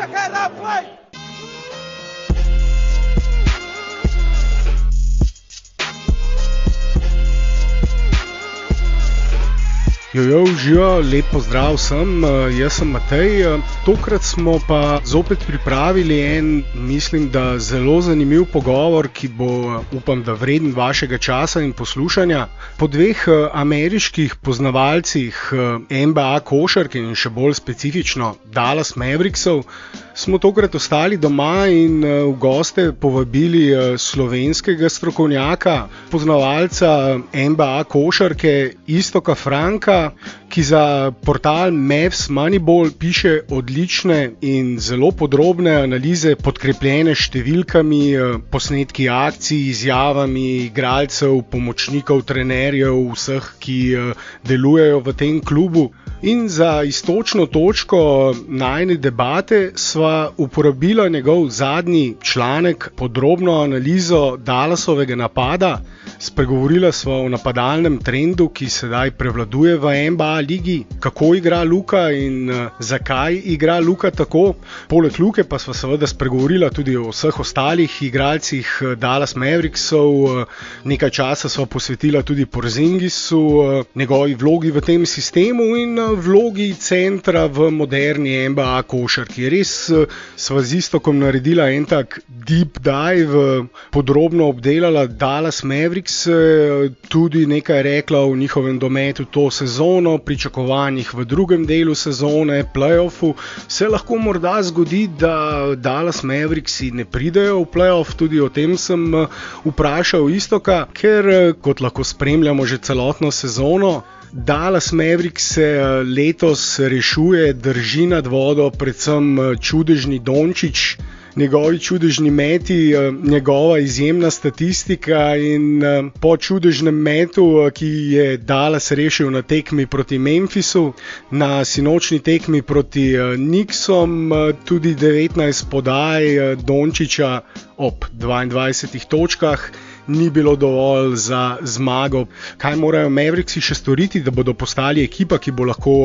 Backhand out play. Živijo, lep pozdrav vsem, jaz sem Matej. Tokrat smo pa zopet pripravili mislim, da zelo zanimiv pogovor, ki bo, upam, da vreden vašega časa in poslušanja. Po dveh ameriških poznavalcih NBA košarke in še bolj specifično Dallas Mavericksov smo tokrat ostali doma in v goste povabili slovenskega strokovnjaka, poznavalca NBA košarke Iztoka Franka, ki za portal Mavs Moneyball piše odlične in zelo podrobne analize, podkrepljene številkami, posnetki akcij, izjavami igralcev, pomočnikov, trenerjev, vseh, ki delujejo v tem klubu. In za iztočno točko najine debate sva uporabila njegov zadnji članek, podrobno analizo Dallasovega napada. Spregovorila sva o napadalnem trendu, ki sedaj prevladuje v NBA ligi, kako igra Luka in zakaj igra Luka tako. Poleg Luke pa sva seveda spregovorila tudi o vseh ostalih igralcih Dallas Mavericksov. Nekaj časa sva posvetila tudi Porzingisu, njegovi vlogi v tem sistemu in vlogi centra v moderni NBA košarki. Res sva z Istokom naredila en tak deep dive, podrobno obdelala Dallas Mavericks, tudi nekaj rekla o njihovem dometu to sezono, pričakovanjih v drugem delu sezone, play-offu. Se lahko morda zgodi, da Dallas Mavericksi ne pridejo v play-off, tudi o tem sem vprašal Istoka, ker kot lahko spremljamo že celotno sezono, Dallas Mavericks se letos rešuje, drži nad vodo predvsem čudežni Dončić, njegovi čudežni meti, njegova izjemna statistika in po čudežnem metu, ki je Dallas rešil na tekmi proti Memphisu, na sinočni tekmi proti Knicksom, tudi 19 podaj Dončića ob 22 točkah. Ni bilo dovolj za zmago. Kaj morajo Mavericksi še storiti, da bodo postali ekipa, ki bo lahko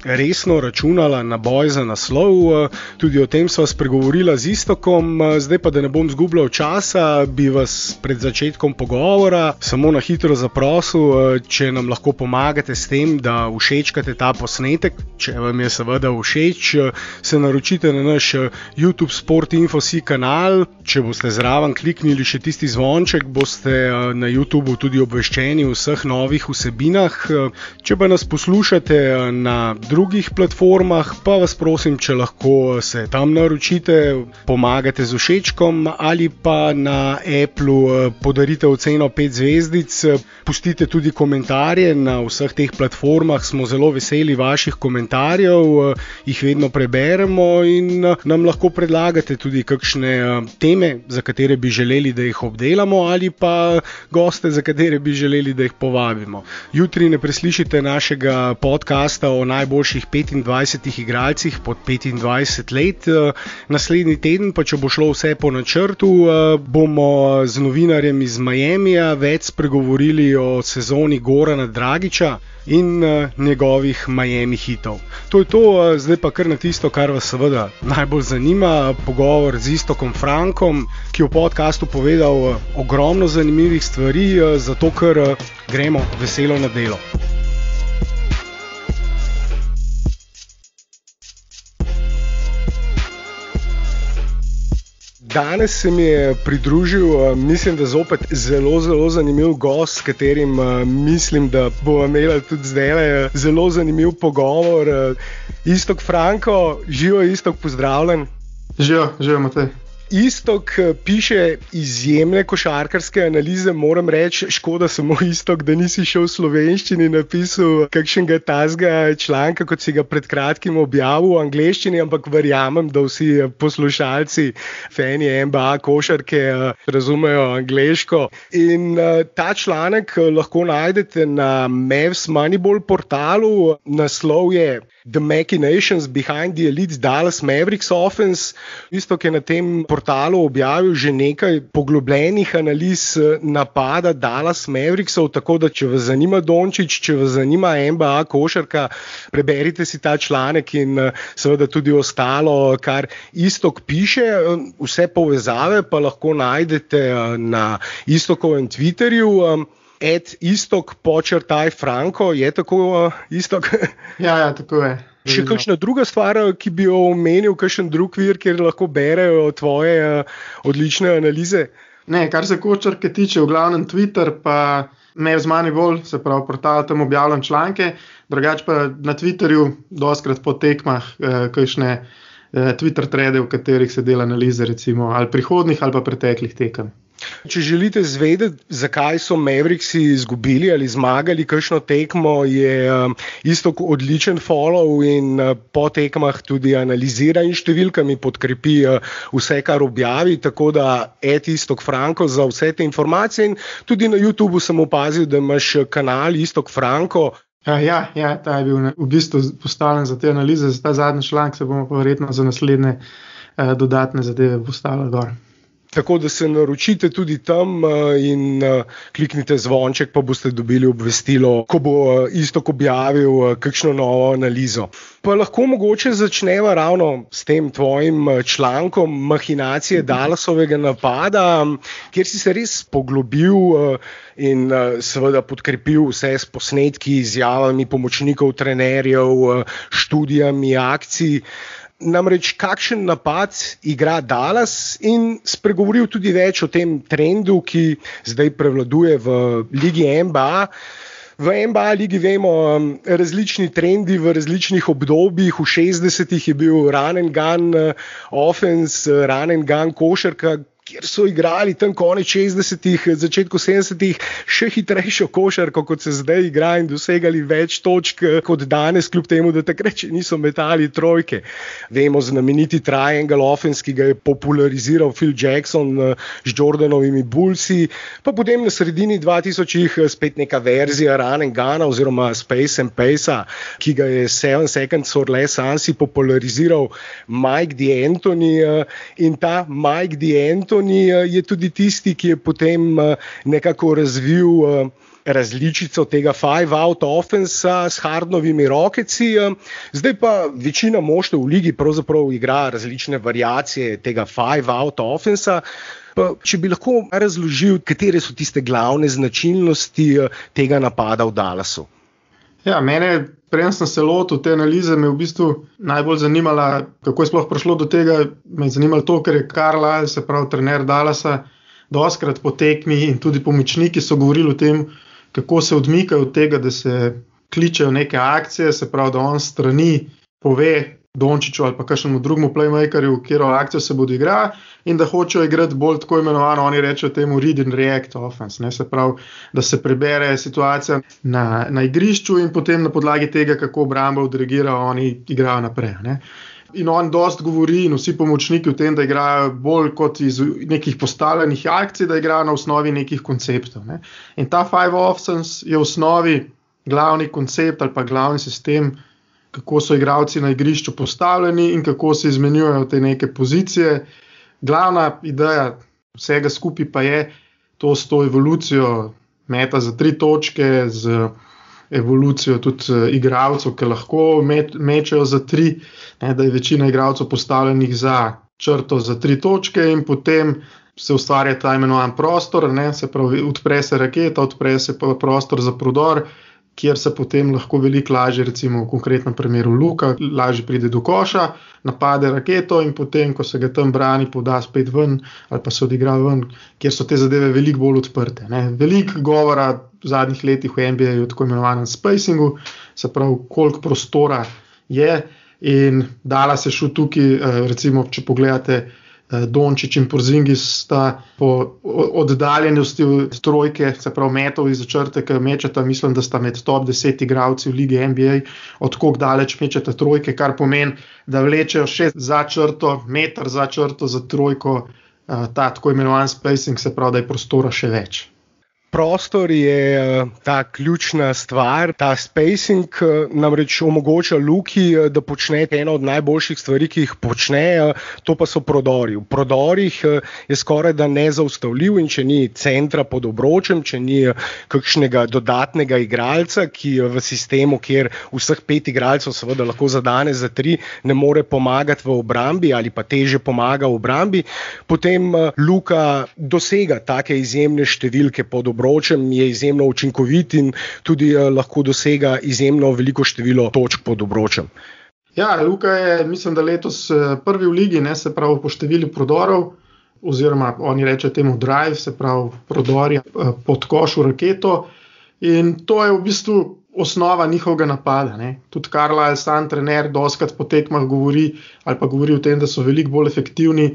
resno računala na boj za naslov? Tudi o tem sva spregovorila z Istokom. Zdaj pa, da ne bom zgubljal časa, bi vas pred začetkom pogovora samo na hitro zaprosil, če nam lahko pomagate s tem, da všečkate ta posnetek. Če vam je seveda všeč, se naročite na naš YouTube Sport Info kanal. Če boste zraven kliknili še tisti zvonček, boste na YouTubeu tudi obveščeni o vseh novih vsebinah. Če pa nas poslušate na drugih platformah, pa vas prosim, če lahko se tam naročite, pomagate z všečkom ali pa na Appleu podarite oceno 5 zvezdic. Pustite tudi komentarje na vseh teh platformah, smo zelo veseli vaših komentarjev, jih vedno preberemo in nam lahko predlagate tudi kakšne teme, za katere bi želeli, da jih obdelamo, ali pa goste, za katere bi želeli, da jih povabimo. Jutri ne preslišite našega podcasta o najboljših 25 igralcih pod 25 let. Naslednji teden, pa če bo šlo vse po načrtu, bomo z novinarjem iz Miamija več spregovorili o sezoni Gorana Dragića in njegovih Miami hitov. To je to, zdaj pa kar na tisto, kar vas seveda najbolj zanima, pogovor z Istokom Frankom, ki je v podcastu povedal ogromno zanimivih stvari, zato ker gremo veselo na delo. Danes se mi je pridružil, mislim, da zopet zelo zanimiv gost, s katerim mislim, da bomo imeli tudi zdaj zelo zanimiv pogovor. Istok Franko, živo Istok, pozdravljen. Živo Matej. Istok piše izjemne košarkarske analize, moram reči, škoda samo Istok, da nisi šel v slovenščini napisal kakšnega tazga članka, kot si ga pred kratkim objavil v angleščini, ampak verjamem, da vsi poslušalci, fani NBA košarke razumejo angleško. In ta članek lahko najdete na Mavs Moneyball portalu, naslov je The Machinations Behind the Elite Dallas Mavericks Offense. Istok je na tem portalu portalu objavil že nekaj poglobljenih analiz napada Dallas Mavericksov, tako da če vas zanima Dončić, če vas zanima NBA košarka, preberite si ta članek in seveda tudi ostalo, kar Iztok piše. Vse povezave pa lahko najdete na Istokovem Twitterju. @Istok_Franko, je tako, Istok? Ja, tako je. Še kakšna druga stvar, ki bi jo omenil, kakšen drug vir, kjer lahko berejo tvoje odlične analize? Ne, kar se košarke tiče, v glavnem Twitter, pa Mavs Moneyball, se pravi portal, tam objavljam članke, drugače pa na Twitterju dostkrat po tekmah kakšne Twitter threade, v katerih se dela analize, recimo ali prihodnih ali pa preteklih tekem. Če želite zvedeti, zakaj so Mavericksi izgubili ali zmagali kakšno tekmo, je Istok odličen follow in po tekmah tudi analizira in številkami podkrepi vse, kar objavi, tako da @Istok_Franko za vse te informacije. In tudi na YouTubu sem opazil, da imaš kanal Istok Franko. Ja, ta je bil v bistvu postavljen za te analize, za ta zadnji članek se bomo pa verjetno za naslednje dodatne zadeve postavili gor. Tako da se naročite tudi tam in kliknite zvonček, pa boste dobili obvestilo, ko bo Istok objavil kakšno novo analizo. Pa lahko mogoče začneva ravno s tem tvojim člankom Mahinacije Dallasovega napada, kjer si se res poglobil in seveda podkrepil vse s posnetki, izjavami pomočnikov trenerjev, študijami akcij. Namreč kakšen napad igra Dallas in spregovoril tudi več o tem trendu, ki zdaj prevladuje v ligi NBA. V NBA ligi vemo različni trendi v različnih obdobjih. V 60-ih je bil run and gun offense, run and gun košarka, kjer so igrali tam konec 60-ih, začetku 70-ih še hitrejšo košarko, kot se zdaj igra, in dosegali več točk kot danes, kljub temu, da takrat še niso metali trojke. Vemo znameniti triangle offense, ki ga je populariziral Phil Jackson z Jordanovimi Bullsi, pa potem na sredini 2000-ih spet neka verzija run and guna oziroma space and pace-a, ki ga je 7 Seconds or Less Ansi populariziral Mike D'Antoni, in ta Mike D'Antoni je tudi tisti, ki je potem nekako razvil različico tega five-out offensa s Hardenovimi Rocketsi. Zdaj pa večina moštev v ligi pravzaprav igra različne variacije tega five-out offensa. Če bi lahko razložil, katere so tiste glavne značilnosti tega napada v Dallasu? Ja, mene, preden sem se lotil te analize, me v bistvu najbolj zanimala, kako je sploh prišlo do tega. Me je zanimalo to, ker je Carlisle, se pravi trener Dallasa, dostkrat po tekmi in tudi pomočniki so govorili o tem, kako se odmikajo od tega, da se kličejo neke akcije, se pravi, da on strani pove Dončiću ali pa kakšnemu drugemu playmakerju, katero akcijo se bodo igrali, in da hočejo igrati bolj tako imenovano, oni rečejo temu read and react offense, ne? Se pravi, da se prebere situacija na igrišču in potem na podlagi tega, kako obramba odreagira, oni igrajo naprej, ne? In on dost govori in vsi pomočniki o tem, da igrajo bolj kot iz nekih postavljenih akcij, da igrajo na osnovi nekih konceptov, ne? In ta five offense je v osnovi glavni koncept ali pa glavni sistem, kako so igralci na igrišču postavljeni in kako se izmenjujejo te neke pozicije. Glavna ideja vsega skupaj pa je to s to evolucijo meta za 3 točke, z evolucijo tudi igralcev, ki lahko mečejo za 3, ne, da je večina igralcev postavljenih za črto za 3 točke in potem se ustvarja ta imenovan prostor, ne, se pravi, odpre se raketa, odpre se pa prostor za prodor, kjer se potem lahko veliko lažje, recimo v konkretnem primeru Luka, lažje pride do koša, napade raketo in potem, ko se ga tam brani, poda spet ven ali pa se odigra ven, kjer so te zadeve veliko bolj odprte, ne. Veliko govora v zadnjih letih v NBA o tako imenovanem spacingu, se pravi, koliko prostora je, in Dallas je šel tukaj, recimo, če pogledate, Dončić in Porzingis sta po oddaljenosti trojke, se pravi metov iz črte, ki mečeta, mislim, da sta med top 10 igralci v ligi NBA, od koliko daleč mečeta trojke, kar pomeni, da vlečejo še za črto, meter za črto za trojko, ta tako imenovan spacing, se pravi, da je prostora še več. prostor je ta ključna stvar, ta spacing namreč omogoča Luki, da počne eno od najboljših stvari, ki jih počne, to pa so prodori. V prodorih je skoraj da nezaustavljiv in če ni centra pod obročem, če ni kakšnega dodatnega igralca, ki v sistemu, kjer vseh 5 igralcev seveda lahko zadane za 3, ne more pomagati v obrambi ali pa teže pomaga v obrambi, potem Luka dosega take izjemne številke pod obročem, je izjemno učinkovit in tudi lahko dosega izjemno veliko število točk pod obročem. Ja, Luka je, mislim, da letos prvi v ligi, ne, se pravi po številu prodorov, oziroma oni rečejo temu drive, se pravi prodorja pod koš v raketo, in to je v bistvu osnova njihovega napada. Ne. Tudi Carlisle, sam trener, dostikrat po tekmah govori, ali pa govori o tem, da so veliko bolj efektivni,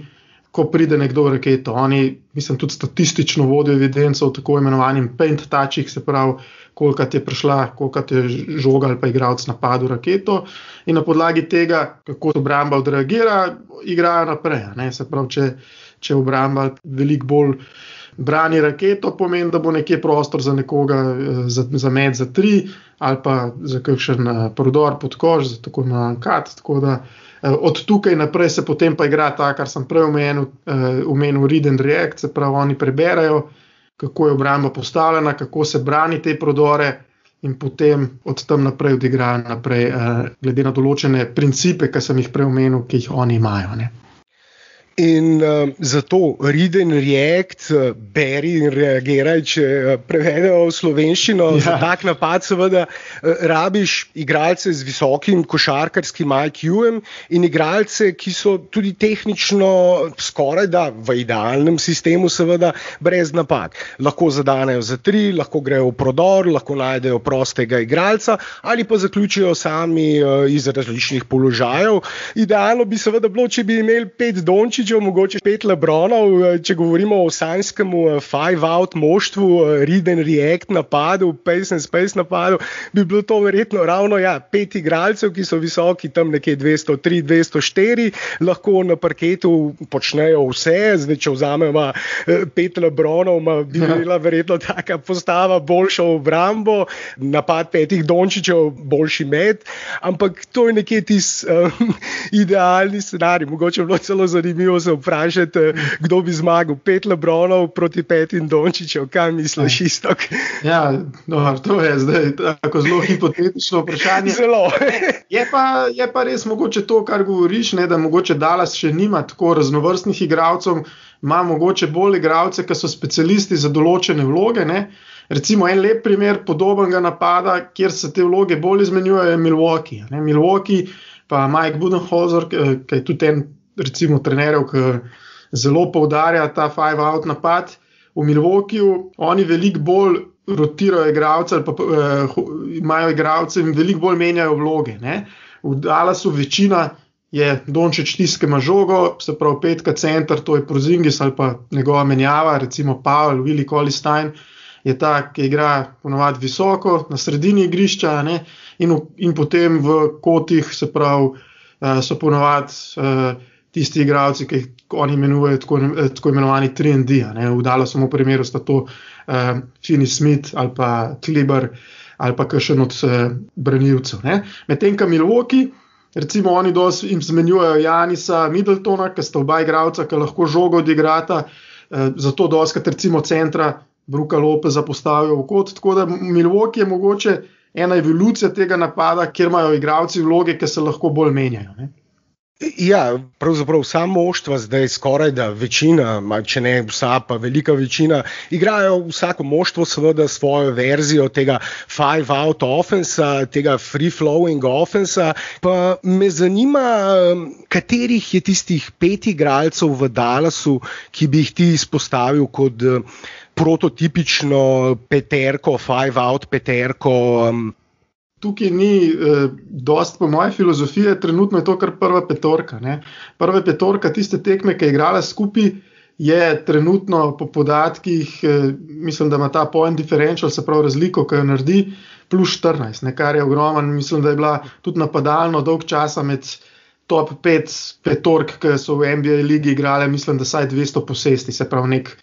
ko pride nekdo v raketo. Oni, mislim, tudi statistično vodijo evidenco o tako imenovanim paint touchih, se pravi, kolikrat je prišla, kolikrat je žoga ali pa igralec napadel raketo, in na podlagi tega, kako obramba odreagira, igrajo naprej. Ne. Se pravi, če obramba veliko bolj brani raketo, pomeni, da bo nekje prostor za nekoga za met za 3 ali pa za kakšen prodor pod koš, za tako na kat, tako da od tukaj naprej se potem pa igra ta, kar sem prej omenil read and react, se pravi, oni preberajo, kako je obramba postavljena, kako se brani te prodore in potem od tam naprej odigrajo naprej, glede na določene principe, ki sem jih prej omenil, ki jih oni imajo. Ne. In zato read and react, beri in reagiraj, če prevedemo v slovenščino, za tak napad seveda rabiš igralce z visokim košarkarskim IQ-em in igralce, ki so tudi tehnično skoraj da v idealnem sistemu seveda brez napak. Lahko zadanejo za 3, lahko grejo v prodor, lahko najdejo prostega igralca ali pa zaključijo sami iz različnih položajev. Idealno bi seveda bilo, če bi imeli 5 Dončićev, mogoče 5 LeBronov, če govorimo o sanjskemu 5-out moštvu, read and react napadu, pace and space napadu, bi bilo to verjetno ravno 5 igralcev, ki so visoki tam nekje 203, 204, lahko na parketu počnejo vse. Zdaj, če vzamemo 5 LeBronov, bi bila verjetno taka postava boljša v obrambo, napad 5 Dončićev, boljši met, ampak to je nekje idealni scenarij. Mogoče bilo celo zanimivo se vprašati, kdo bi zmagal, 5 LeBronov proti 5 Dončićev. Kaj misliš, Iztok? Ja, to je zdaj tako zelo hipotetično vprašanje. Zelo. Je pa res mogoče to, kar govoriš, ne, da mogoče Dallas še nima tako raznovrstnih igralcev, ima mogoče bolj igralce, ki so specialisti za določene vloge. Ne. Recimo en lep primer podobnega napada, kjer se te vloge bolj izmenjujejo, je Milwaukee. Ne. Milwaukee pa Mike Budenholzer, ki je tudi en recimo trenerjev, ki zelo poudarja ta 5-out napad. V Milwaukeeju oni veliko bolj rotirajo igralce ali pa imajo igralce in veliko bolj menjajo vloge. Ne. V Dallasu večina je Dončić tiskama žogo, se pravi 5 center, to je Porzingis ali pa njegova menjava, recimo Powell, Willie Cauley-Stein je ta, ki igra ponovadi visoko na sredini igrišča, ne, in potem v kotih, se pravi, so ponovadi tisti igralci, ki jih oni imenujejo tako imenovani 3&D. V Dallasu v primeru sta to Finney Smith ali pa Kleber ali pa kakšen od branilcev. Medtem ko Milwaukee, recimo oni dosti jim zmenjujejo Janisa Middletona, ki sta oba igralca, ki lahko žogo odigrata, zato dostikrat recimo centra Brooka Lopeza postavijo v kot, tako da Milwaukee je mogoče ena evolucija tega napada, kjer imajo igralci vloge, ki se lahko bolj menjajo. Ne? Ja, pravzaprav vsa moštva zdaj skoraj da večina, če ne vsa, pa velika večina, igrajo vsako moštvo seveda svojo verzijo tega 5-out offensa, tega free-flowing offensa. Pa me zanima, katerih je tistih 5 igralcev v Dallasu, ki bi jih ti izpostavil kot prototipično peterko, 5-out peterko. Tukaj ni dost po moje filozofije, trenutno je to kar prva petorka. Ne. Prva petorka tiste tekme, ki je igrala skupaj, je trenutno po podatkih, mislim, da ima ta point differential, se pravi razliko, ki jo naredi, plus 14, ne, kar je ogromen. Mislim, da je bila tudi napadalno dolg časa med top 5 petork, ki so v NBA ligi igrale, mislim, da saj 200 posesti, se pravi nek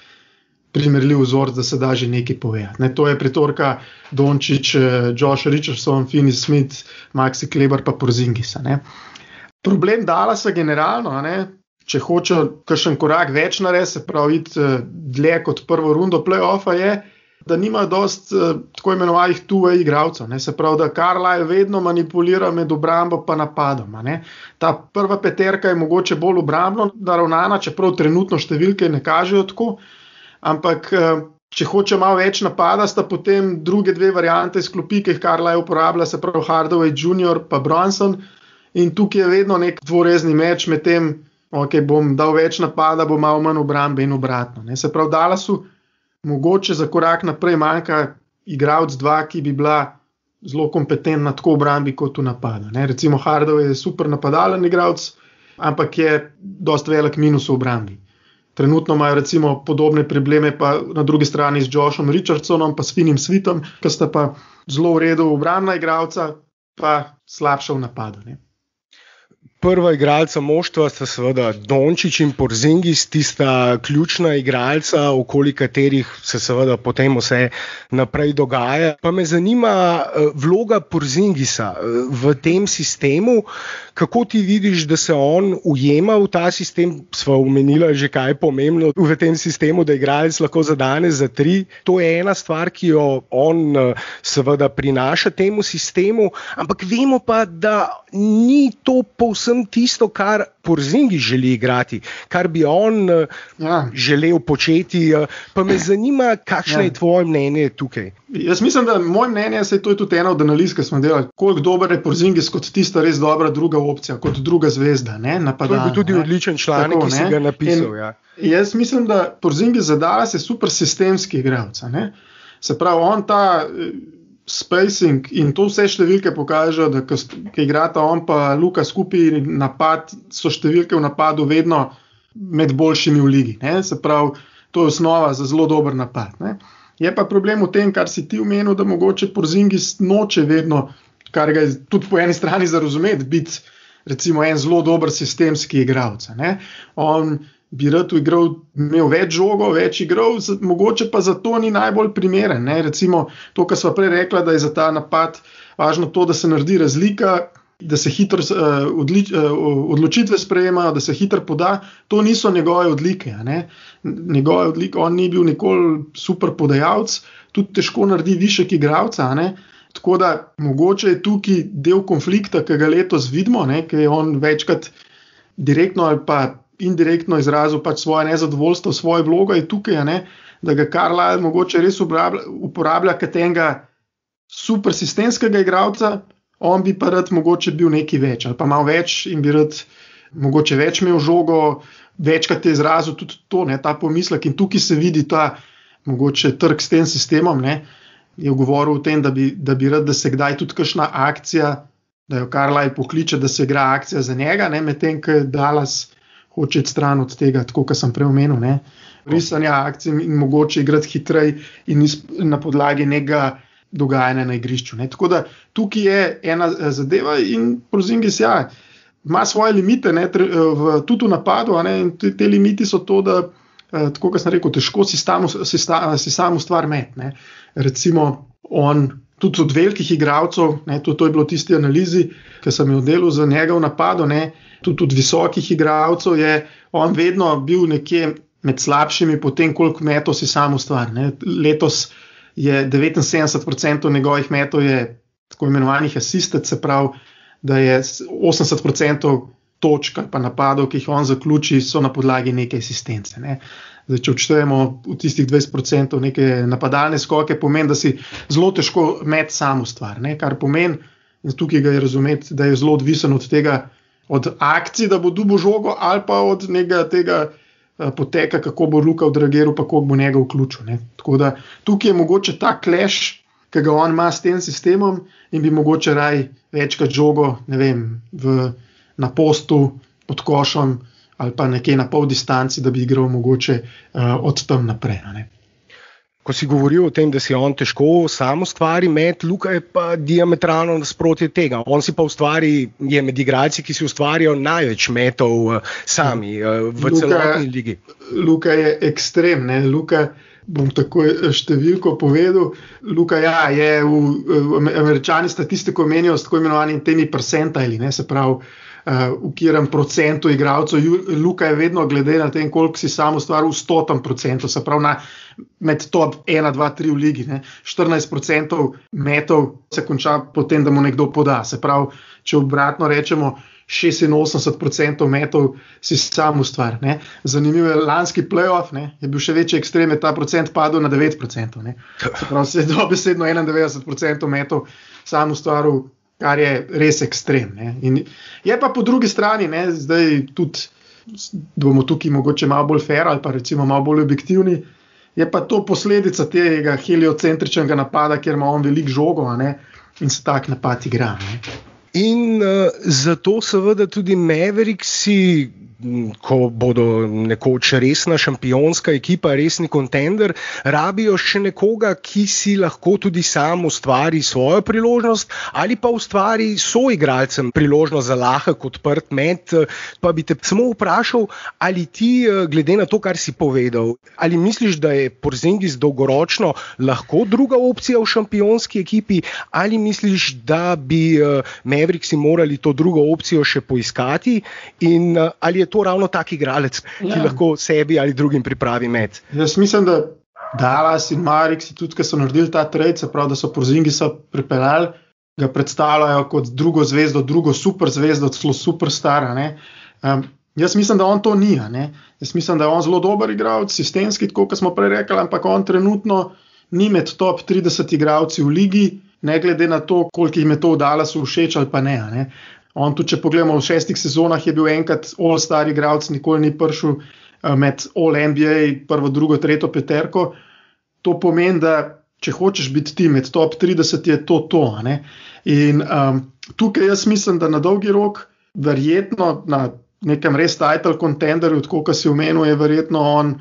primerljiv vzorec, da se da že nekaj povedati. Ne, to je pritorka Dončić, Josh Richardson, Finney Smith, Maxi Kleber pa Porzingisa. Ne. Problem Dallasa generalno, ne, če hoče kakšen korak več narediti, se pravi iti dlje kot prvo rundo play-offa, je, da nima dost tako imenovanih two-way igralcev. Se pravi, da Carlisle vedno manipulira med obrambo pa napadom. Ne. Ta prva peterka je mogoče bolj obrambno naravnana, čeprav trenutno številke ne kažejo tako, ampak če hoče malo več napada, sta potem druge dve variante iz klopi, ki jih Carlisle uporablja, se pravi Hardaway Jr. pa Bronson, in tukaj je vedno nek dvorezni meč med tem, ok, bom dal več napada, bo malo manj obrambe in obratno. Ne. Se pravi, Dallasu mogoče za korak naprej manjka igralec 2, ki bi bila zelo kompetentna tako v obrambi kot v napadu. Ne. Recimo Hardaway je super napadalen igralec, ampak je dost velik minus v obrambi. Trenutno imajo recimo podobne probleme pa na drugi strani z Joshom Richardsonom pa s Finneyem Smithom, ki sta pa zelo v redu obrambna igralca, pa slabša v napadu. Ne. Prva igralca moštva sta seveda Dončić in Porzingis, tista ključna igralca, okoli katerih se seveda potem vse naprej dogaja. Pa me zanima vloga Porzingisa v tem sistemu, kako ti vidiš, da se on ujema v ta sistem, sva omenila že kaj je pomembno v tem sistemu, da igralec lahko zadane za 3. To je ena stvar, ki jo on seveda prinaša temu sistemu, ampak vemo pa, da ni to povsem tisto, kar Porzingis želi igrati, kar bi on želel početi. Pa me zanima, kakšno je tvoje mnenje tukaj? Jaz mislim, da moje mnenje, saj to je tudi ena od analiz, ki smo delali, koliko dober je Porzingis kot tista res dobra druga opcija, kot druga zvezda, ne, napadalna. To je bil tudi odličen članek, ki si ga napisal. Jaz mislim, da Porzingis za Dallas je super sistemski igralec. Se pravi, on ta spacing in to vse številke pokažejo, da ko igrata on pa Luka skupaj napad, so številke v napadu vedno med boljšimi v ligi. Ne? Se pravi, to je osnova za zelo dober napad. Ne? Je pa problem v tem, kar si ti omenil, da mogoče Porzingis noče vedno, kar ga je tudi po eni strani za razumeti, biti recimo en zelo dober sistemski igralec. On bi rad imel več žogov, več igrav, mogoče pa zato ni najbolj primeren. Ne? Recimo to, kar sva prej rekla, da je za ta napad važno to, da se naredi razlika, da se hitro odločitve sprejemajo, da se hitro poda, to niso njegove odlike. Njegove odlike, on ni bil nikoli super podajalec, tudi težko naredi višek igralca. Tako da mogoče je tukaj del konflikta, ki ga letos vidimo, ki je on večkrat direktno ali pa indirektno izrazil pač svoje nezadovoljstvo, svoje vlogo je tukaj, da ga Carlisle mogoče res uporablja kot enega super sistemskega igralca, on bi pa rad mogoče bil nekaj več, ali pa malo več in bi rad mogoče več imel žogo, večkrat je izrazil tudi to, ta pomislek, in tukaj se vidi ta mogoče trk s tem sistemom, je govoril o tem, da bi rad, da se kdaj tudi kakšna akcija, da jo Carlisle pokliče, da se igra akcija za njega, medtem ko Dallas hoče stran od tega, tako kot sem prej omenil, risanja akcij in mogoče igrati hitrej in na podlagi nekega dogajanja na igrišču. Tako da tukaj je ena zadeva in Porzingis ima svoje limite, tudi v napadu, in te limiti so to, da tako kot sem rekel, težko si sam ustvar met. Recimo on tudi od velikih igralcev, to je bilo v tisti analizi, ki sem jo delal za njega v napadu, tudi od visokih igralcev je on vedno bil nekje med slabšimi po tem, koliko metov si sam ustvar. Letos je 79% njegovih metov je tako imenovanih assisted, se pravi, da je 80% točk pa napadov, ki jih on zaključi, so na podlagi neke asistence. Zdaj, če odštejemo v tistih 20% neke napadalne skoke, pomeni, da si zelo težko met sam ustvar. Kar pomeni, in tukaj ga je razumeti, da je zelo odvisen od tega, od akcij, da bo dobil žogo, ali pa od nekega tega poteka, kako bo Luka odreagiral, pa kako bo njega vključil. Tako da tukaj je mogoče ta clash, ki ga on ima s tem sistemom in bi mogoče raj večkrat žogo, na postu, pod košom ali pa nekje na pol distanci, da bi igral mogoče od tam naprej. Ko si govoril o tem, da si on težko sam ustvari met, Luka je pa diametralno nasprotje tega. On si pa je med igralci, ki si ustvarjajo največ metov sami v celotni ligi. Luka je ekstrem. Luka bom takoj številko povedal. Luka, ja, je Američani statistiko menijo s tako imenovanimi temi percentili, ne, se pravi, v katerem procentu igralcev. Luka je vedno glede na tem, koliko si sam ustvaril v 100%, se pravi med top 1, 2, 3 v ligi. Ne. 14% metov se konča potem, da mu nekdo poda. Se pravi, če obratno rečemo, 86% metov si sam ustvar. Ne. Zanimivo je, lanski playoff, ne, je bil še večji ekstrem, je ta procent padel na 9%. Ne. Se pravi, se je dobesedno 91% metov sam ustvaril, kar je res ekstrem. Ne. In je pa po drugi strani, ne, zdaj tudi, da bomo tukaj mogoče malo bolj fair ali pa recimo malo bolj objektivni, je pa to posledica tega heliocentričnega napada, kjer ima on veliko žogo, ne, in se tak napad igra. Ne. In zato seveda tudi Mavericksi, ko bodo nekoč resna šampionska ekipa, resni kontender, rabijo še nekoga, ki si lahko tudi sam ustvari svojo priložnost ali pa ustvari soigralcem priložnost za lahek odprt met. Pa bi te samo vprašal, ali ti, glede na to, kar si povedal, ali misliš, da je Porzingis dolgoročno lahko druga opcija v šampionski ekipi, ali misliš, da bi Mavericksi morali to drugo opcijo še poiskati, in ali je to ravno tak igralec, ki lahko sebi ali drugim pripravi met? Jaz mislim, da Dallas in Mavericksi, tudi ko so naredili ta trade, se pravi, da so Porzingisa pripeljali, ga predstavljajo kot drugo zvezdo, drugo superzvezdo, celo superstara. Jaz mislim, da on to ni. Ne? Jaz mislim, da je on zelo dober igralec, sistemski, tako kot smo prej rekli, ampak on trenutno ni med top 30 igralci v ligi, ne glede na to, koliko jim je to v Dallasu všeč ali pa ne. Ne? On tudi, če pogledamo, v 6 sezonah je bil enkrat all-star igralec, nikoli ni prišel med all-NBA, prvo, drugo, tretjo peterko. To pomeni, da če hočeš biti ti med top 30, je to. Ne? In tukaj jaz mislim, da na dolgi rok, verjetno na nekem res title contenderju, tako kot si omenil, je verjetno on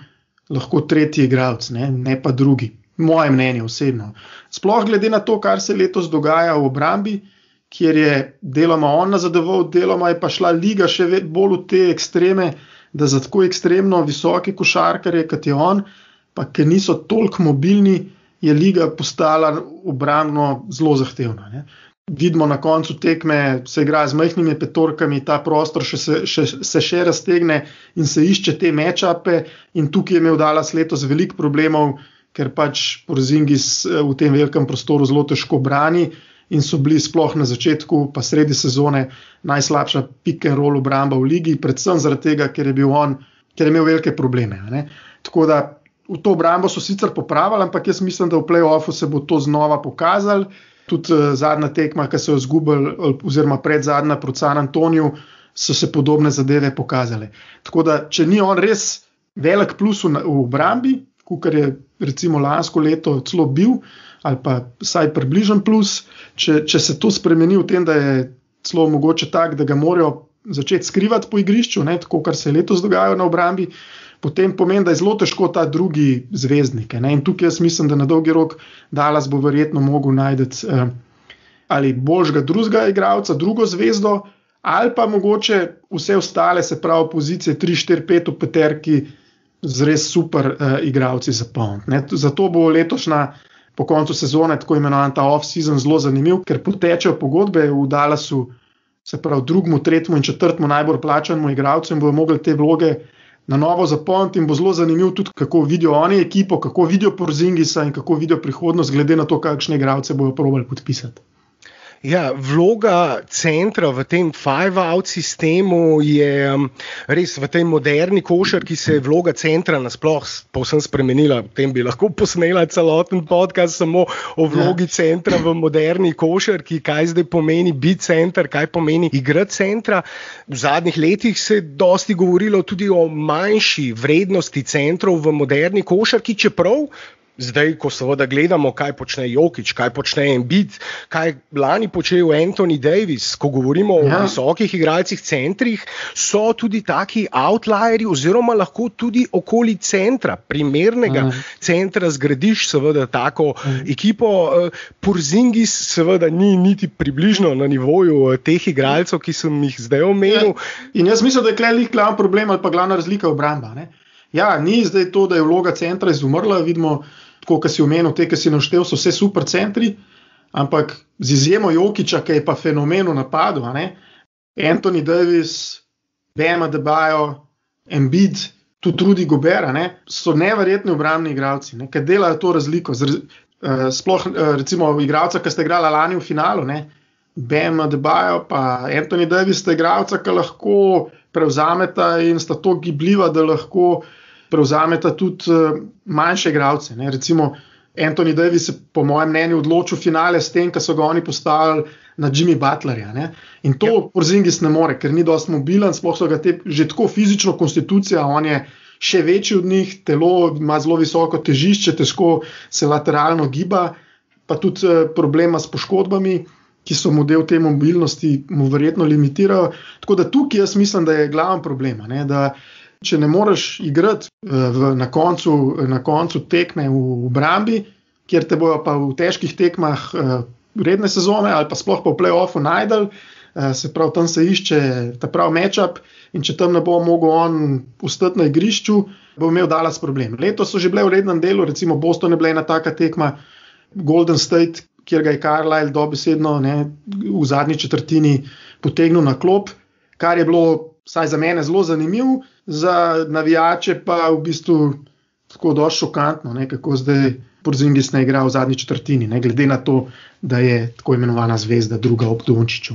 lahko tretji igralec, ne pa drugi. Moje mnenje osebno. Sploh glede na to, kar se letos dogaja v obrambi, kjer je deloma on nazadoval, deloma je pa šla liga še bolj v te ekstreme, da za tako ekstremno visoke košarkarje, kot je on, pa ker niso toliko mobilni, je liga postala obrambno zelo zahtevna. Ne. Vidimo na koncu tekme, se igra z majhnimi petorkami, ta prostor se še raztegne in se išče te matchupe, in tukaj je imel Dallas letos veliko problemov, ker pač Porzingis v tem velikem prostoru zelo težko brani, in so bili sploh na začetku pa sredi sezone najslabša pick and roll obramba v ligi, predvsem zaradi tega, ker je imel velike probleme. Ne. Tako da v to obrambo so sicer popravili, ampak jaz mislim, da v play-offu se bo to znova pokazalo. Tudi zadnja tekma, ki so jo izgubili, oziroma predzadnja proti San Antoniju, so se podobne zadeve pokazale. Tako da, če ni on res velik plus v obrambi, kakor je recimo lansko leto celo bil, ali pa vsaj približen plus, če se to spremeni v tem, da je celo mogoče tak, da ga morajo začeti skrivati po igrišču, ne, tako kar se je letos dogajalo na obrambi, potem pomeni, da je zelo težko ta drugi zvezdnik. Ne. In tukaj jaz mislim, da na dolgi rok Dallas bo verjetno mogel najti ali boljšega drugega igralca, drugo zvezdo, ali pa mogoče vse ostale, se pravi pozicije 3, 4, 5 v peterki z res super igralci za poln. Zato bo letošnja po koncu sezone, tako imenovan ta off-season, zelo zanimiv, ker potečejo pogodbe v Dallasu, se pravi drugemu, tretjemu in četrtemu najbolj plačanemu igralcu, in bodo mogli te vloge na novo zapolniti, in bo zelo zanimiv tudi, kako vidijo oni ekipo, kako vidijo Porzingisa in kako vidijo prihodnost, glede na to, kakšne igralce bodo probali podpisati. Ja, vloga centra v tem five-out sistemu je res v tej moderni košarki se je vloga centra nasploh povsem spremenila. O tem bi lahko posnela celoten podcast samo o vlogi centra v moderni košarki, kaj zdaj pomeni biti center, kaj pomeni igrati centra. V zadnjih letih se je dosti govorilo tudi o manjši vrednosti centrov v moderni košarki, čeprav zdaj, ko seveda gledamo, kaj počne Jokić, kaj počne Embiid, kaj lani počel Anthony Davis, ko govorimo o visokih igralcih centrih, so tudi taki outlierji oziroma lahko tudi okoli centra, primernega centra zgradiš seveda tako ekipo. Porzingis seveda ni niti približno na nivoju teh igralcev, ki sem jih zdaj omenil. In jaz mislim, da je tukaj glavni problem ali pa glavna razlika obramba. Ne? Ja, ni zdaj to, da je vloga centra izumrla, vidimo, tako kot si omenil, te, ki si naštel, so vse super centri, ampak z izjemo Jokića, ki je pa fenomen v napadu, Anthony Davis, Bam Adebayo, Embiid, tudi Rudy Gobert, so neverjetni obrambni igralci, ki delajo to razliko. Sploh recimo igralca, ki sta igrala lani v finalu, Bam Adebayo pa Anthony Davis sta igralca, ki lahko prevzameta in sta to gibljiva, da lahko prevzameta tudi manjše igralce. Recimo Anthony Davis se po mojem mnenju odločil finale s tem, ko so ga oni postavili na Jimmy Butlerja. In to Porzingis ne more, ker ni dosti mobilen, sploh so ga že tako fizično konstitucija, on je še večji od njih, telo ima zelo visoko težišče, težko se lateralno giba, pa tudi problema s poškodbami, ki so mu del te mobilnosti, mu verjetno limitirajo. Tako da tukaj jaz mislim, da je glaven problem, da če ne moreš igrati na koncu tekme v obrambi, kjer te bojo pa v težkih tekmah redne sezone ali pa sploh pa v play-offu najdel, se pravi, tam se išče ta prav matchup in če tam ne bo mogel on ostati na igrišču, bo imel Dallas problem. Letos so že bile v rednem delu, recimo Boston je bila ena taka tekma, Golden State, kjer ga je Carlisle dobesedno v zadnji četrtini potegnil na klop, kar je bilo vsaj za mene zelo zanimivo, za navijače pa v bistvu tako dosti šokantno, kako zdaj Porzingis ne igra v zadnji četrtini, glede na to, da je tako imenovana zvezda druga ob Dončiću.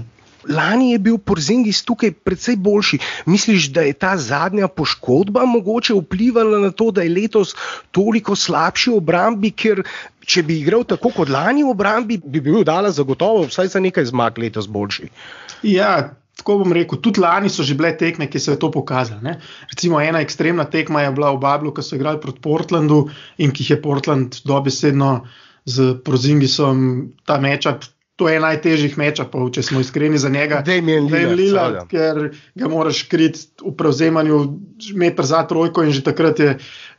Lani je bil Porzingis tukaj precej boljši. Misliš, da je ta zadnja poškodba mogoče vplivala na to, da je letos toliko slabši v obrambi, ker če bi igral tako kot lani v obrambi, bi bil Dallas zagotovo vsaj za nekaj zmag letos boljši? Ja, tako bom rekel, tudi lani so že bile tekme, ki se je to pokazalo. Recimo ena ekstremna tekma je bila v Bablu, ko so igrali proti Portlandu in ki jih je Portland dobesedno z Porzingisom ta matchup. To je najtežjih matchupov, če smo iskreni za njega. Damian Lillard, ker ga moraš kriti v prevzemanju meter za trojko in že takrat je,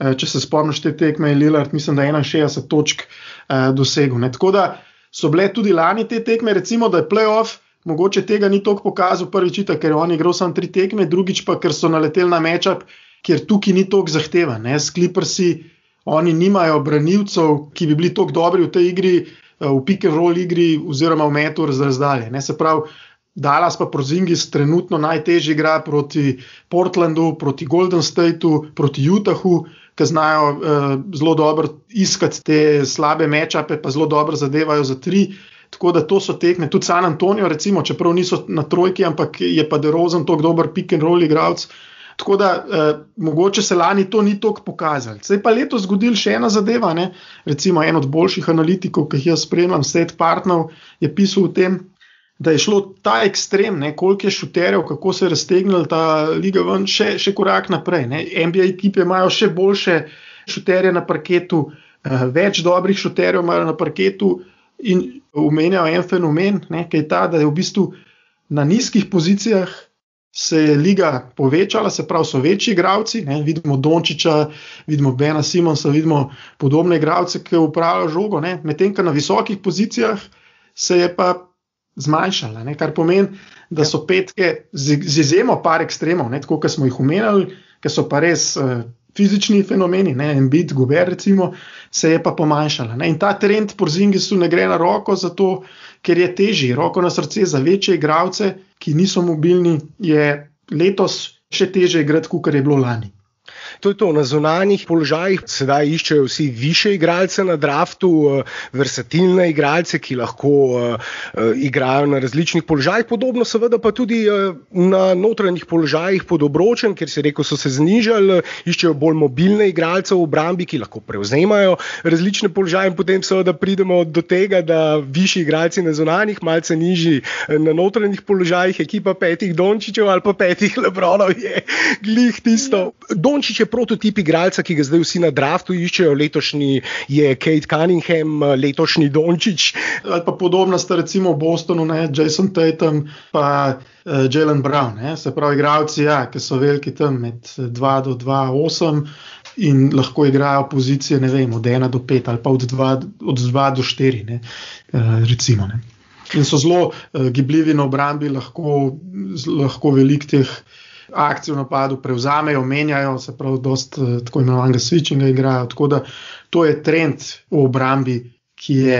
če se spomniš te tekme, Lillard, mislim, da 61 točk dosegel. Tako da so bile tudi lani te tekme, recimo, da je playoff, mogoče tega ni toliko pokazal prvič, ker je on igral samo 3 tekme, drugič pa, ker so naleteli na matchup, kjer tukaj ni toliko zahtevan. S Clippersi, oni nimajo branilcev, ki bi bili toliko dobri v tej igri, v pick and roll igri oziroma v metu razdalje. Se pravi, Dallas pa Porzingis trenutno najtežje igra proti Portlandu, proti Golden Stateu, proti Utahu, ki znajo zelo dobro iskati te slabe matchupe, pa zelo dobro zadevajo za 3. Tako da to so tekme. Tudi San Antonio, recimo, čeprav niso na trojki, ampak je pa DeRozan toliko dober pick and roll igralec. Tako da mogoče se lani to ni toliko pokazalo. Se je pa letos zgodil še ena zadeva, recimo en od boljših analitikov, ki jih jaz spremljam, Seth Partnow, je pisal o tem, da je šlo ta ekstrem, koliko je šuterjev, kako se je raztegnila ta liga ven, še korak naprej. NBA ekipe imajo še boljše šuterje na parketu, več dobrih šuterjev imajo na parketu in omenjajo en fenomen, ki je ta, da je v bistvu na nizkih pozicijah se je liga povečala, se pravi so večji igralci, vidimo Dončića, vidimo Bena Simonsa, vidimo podobne igralce, ki upravljajo žogo, medtem ko na visokih pozicijah se je pa zmanjšala, kar pomeni, da so petke z izjemo par ekstremov, tako kot smo jih omenjali, ki so pa res fizični fenomeni, Embiid, Gobert recimo, se je pa pomanjšala. In ta trend Porzingisu ne gre na roko zato, ker je težji, roko na srce za večje igralce, ki niso mobilni, je letos še težje igrati, kot je bilo lani. To je to, na zunanjih položajih sedaj iščejo vsi višje igralce na draftu, versatilne igralce, ki lahko igrajo na različnih položajih, podobno seveda pa tudi na notranjih položajih pod obročem, ker si rekel, so se znižali, iščejo bolj mobilne igralce v obrambi, ki lahko prevzemajo različne položaje in potem seveda pridemo do tega, da višji igralci na zunanjih, malce nižji na notranjih položajih, ekipa 5 Dončićev ali pa 5 LeBronov je glih tisto. Dončić je prototip igralca, ki ga zdaj vsi na draftu iščejo, letošnji je Kate Cunningham, letošnji Dončić. Ali pa podobna sta recimo v Bostonu, Jason Tatum pa Jaylen Brown, se pravi igralci, ki so veliki tam med 2 do 2,8 in lahko igrajo pozicije, od 1 do 5 ali pa od 2 do 4, recimo. In so zelo gibljivi na obrambi, lahko veliko teh akcijo v napadu prevzamejo, menjajo, se pravi, dosti tako imenovanega switchinga igrajo. Tako da to je trend v obrambi, ki je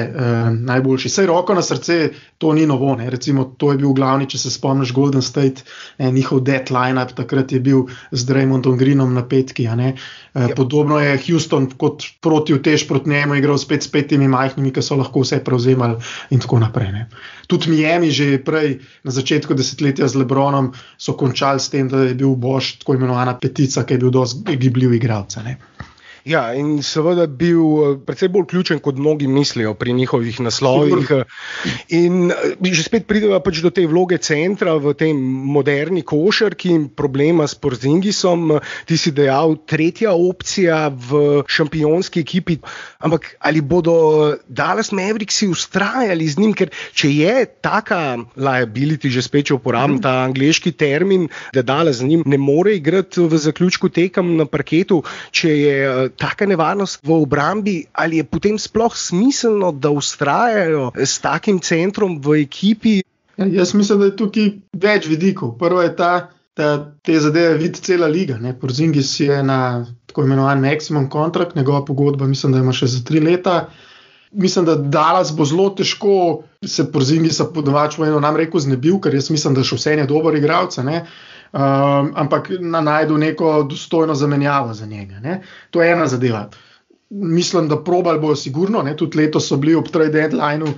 najboljši. Saj roko na srce, to ni novo. Ne? Recimo, to je bil glavni, če se spomniš, Golden State, njihov dead line-up, takrat je bil z Draymondom Greenom na petki. Podobno je Houston kot protivtež proti njemu igral spet s 5 majhnimi, ki so lahko vse prevzemali in tako naprej. Ne? Tudi Miami že prej, na začetku desetletja z LeBronom, so končali s tem, da je bil Boš tako imenovana petica, ki je bil dosti gibljiv igralec. Ja, in seveda bil precej bolj ključen, kot mnogi mislijo pri njihovih naslovih. In že spet prideva pač do te vloge centra v tej moderni košarki in problema s Porzingisom. Ti si dejal, tretja opcija v šampionski ekipi. Ampak ali bodo Dallas Mavericksi ustrajali z njim? Ker če je taka liability, že spet če uporabim ta angleški termin, da Dallas z njim ne more igrati v zaključku tekem na parketu, če je taka nevarnost v obrambi, ali je potem sploh smiselno, da ustrajajo s takim centrom v ekipi? Ja, jaz mislim, da je tukaj več vidikov. Prvo je ta, da te zadeve vidi cela liga. Porzingis je na tako imenovan maximum kontrakt, njegova pogodba mislim, da ima še za 3 leta. Mislim, da Dallas bo zelo težko se Porzingisa podavač nam rekel znebil, ker jaz mislim, da še vse je dober igralec, ampak najdu neko dostojno zamenjavo za njega. To je ena zadeva. Mislim, da probali bojo sigurno, tudi letos so bili ob trade deadlineu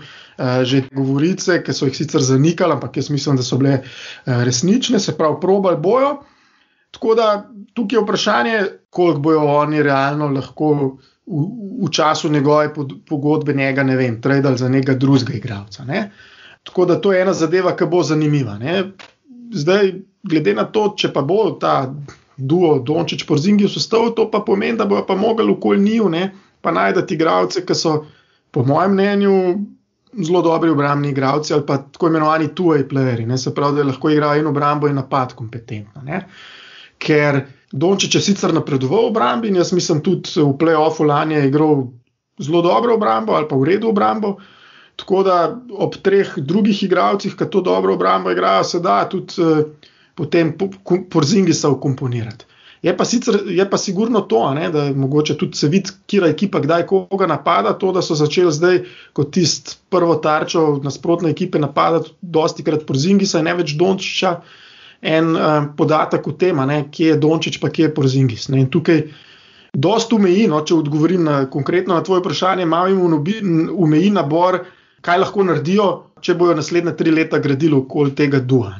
že govorice, ki so jih sicer zanikali, ampak jaz mislim, da so bile resnične, se pravi, probali bojo. Tako da tukaj je vprašanje, koliko bojo oni realno lahko v času njegove pogodbe njega, ne vem, tradali za nekega drugega igralca. Tako da to je ena zadeva, ki bo zanimiva. Zdaj, glede na to, če pa bo ta duo Dončić-Porzingis ostal, to pa pomeni, da bojo pa mogli okoli njiju, pa najdati igralce, ki so, po mojem mnenju, zelo dobri obrambni igralci ali pa tako imenovani two-way playerji, se pravi, da lahko igrajo in obrambo in napad kompetentno. Ker Dončić je sicer napredoval v obrambi in jaz mislim tudi v play-offu lani je igral zelo dobro obrambo ali pa v redu obrambo. Tako da ob 3 drugih igralcih, ki to dobro obrambo igrajo, se da tudi potem Porzingisa vkomponirati. Je pa sigurno to, da mogoče tudi se vidi, kira ekipa kdaj koga napada, to, da so začeli zdaj kot tist prvo tarčo nasprotne ekipe napadati dostikrat Porzingisa in ne več Dončića, en podatek v tem, kje je Dončić pa kje je Porzingis. In tukaj dosti umeji, če odgovorim konkretno na tvoje vprašanje, malo jim umeji nabor, kaj lahko naredijo, če bojo naslednja 3 leta gradili okoli tega dua.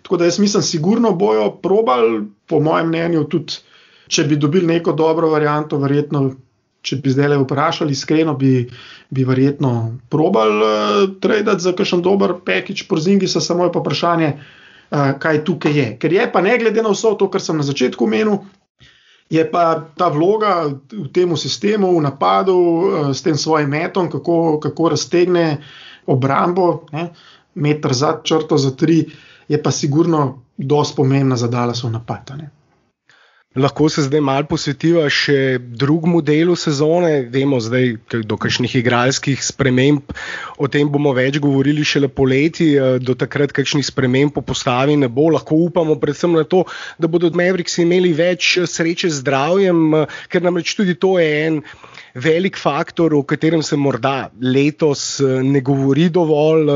Tako da jaz mislim, sigurno bojo probali, po mojem mnenju tudi, če bi dobili neko dobro varianto, verjetno, če bi zdaj vprašali, iskreno bi verjetno probali tradati za kakšen dober package Porzingisa, samo je pa vprašanje, kaj tukaj je. Ker je pa ne glede na vso to, kar sem na začetku omenil, je pa ta vloga v tem sistemu, v napadu, s tem svojim metom, kako raztegne obrambo, meter za črto za 3, je pa sigurno dosti pomembna za Dallasov napad. Lahko se zdaj malo posvetiva še drugemu delu sezone, vemo zdaj do kakšnih igralskih sprememb, o tem bomo več govorili šele poleti, do takrat kakšnih sprememb po postavi ne bo, lahko upamo predvsem na to, da bodo Mavericksi imeli več sreče z zdravjem, ker namreč tudi to je en velik faktor, o katerem se morda letos ne govori dovolj,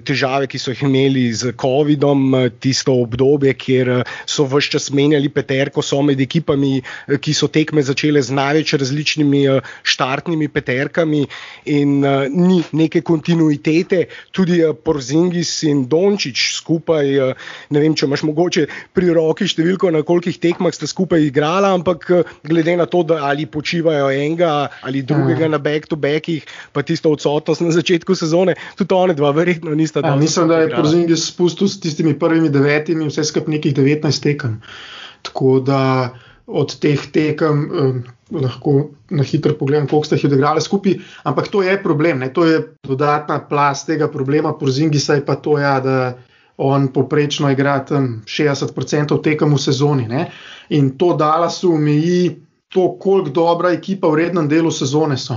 težave, ki so jih imeli z covidom, tisto obdobje, kjer so ves čas menjali peterko, so med ekipami, ki so tekme začele z največ različnimi štartnimi peterkami in ni neke kontinuitete, tudi Porzingis in Dončić skupaj, ne vem, če imaš mogoče pri roki številko, na kolikih tekmah sta skupaj igrala, ampak glede na to, da ali počivajo enega ali drugega na back-to-backih, pa tisto odsotnost na začetku sezone, tudi one dva verjetno nista dobro. Mislim, da je Porzingis spustil s tistimi prvimi 9 vse skupaj nekih 19 tekem. Tako da od teh tekem lahko na hitro pogledam, koliko sta jih odigrali skupaj, ampak to je problem, to je dodatna plast tega problema Porzingisa, je pa to, da on poprečno igra tam 60% tekem v sezoni. In to Dallasu omeji to, koliko dobra ekipa v rednem delu sezone so.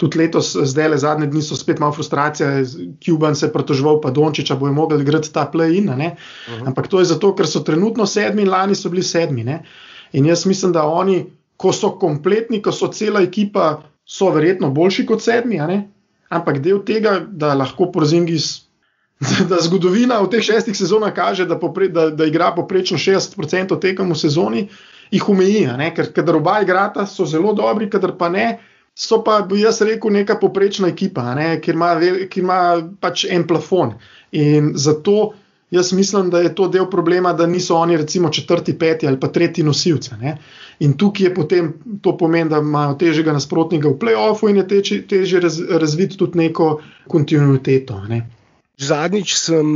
Tudi letos, zdaj le zadnje dni so spet malo frustracija, Cuban se je pritoževal, pa Dončića bojo mogli igrati ta play-in, ampak to je zato, ker so trenutno 7 in lani so bili 7. Ne? In jaz mislim, da oni, ko so kompletni, ko so cela ekipa, so verjetno boljši kot 7, ampak del tega, da lahko Porzingis, da zgodovina v teh 6 sezonah kaže, da igra poprečno 60% tekem v sezoni, jih omeji, ker kadar oba igrata, so zelo dobri, kadar pa ne, so pa, bi jaz rekel, neka poprečna ekipa, ki ima pač en plafon. In zato jaz mislim, da je to del problema, da niso oni recimo 4., 5. ali pa 3. nosilce. In tukaj je potem to pomeni, da imajo težjega nasprotnika v play-offu in je težje razviti tudi neko kontinuiteto. Zadnjič sem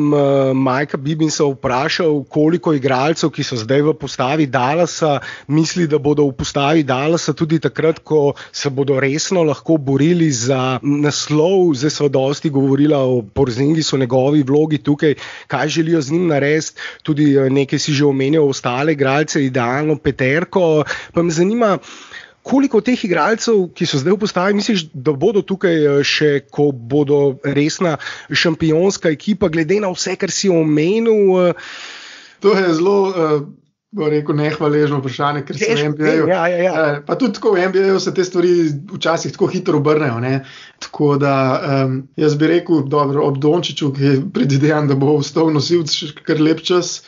Mikea Bibbinsa vprašal, koliko igralcev, ki so zdaj v postavi Dallasa, misli, da bodo v postavi Dallasa tudi takrat, ko se bodo resno lahko borili za naslov. Zdaj sva dosti govorila o Porzingisu, njegovi vlogi tukaj, kaj želijo z njim narediti, tudi nekaj si že omenjal ostale igralce, idealno peterko. Pa me zanima, koliko teh igralcev, ki so zdaj v postavi, misliš, da bodo tukaj še, ko bodo resna šampionska ekipa, glede na vse, kar si omenil? To je zelo, bo rekel, nehvaležno vprašanje, ker se v NBA-ju, pa tudi tako v NBA-ju se te stvari včasih tako hitro obrnejo. Tako da jaz bi rekel, dobro, ob Dončiću, ki je predvidevan, da bo ostal nosilec kar lep čas,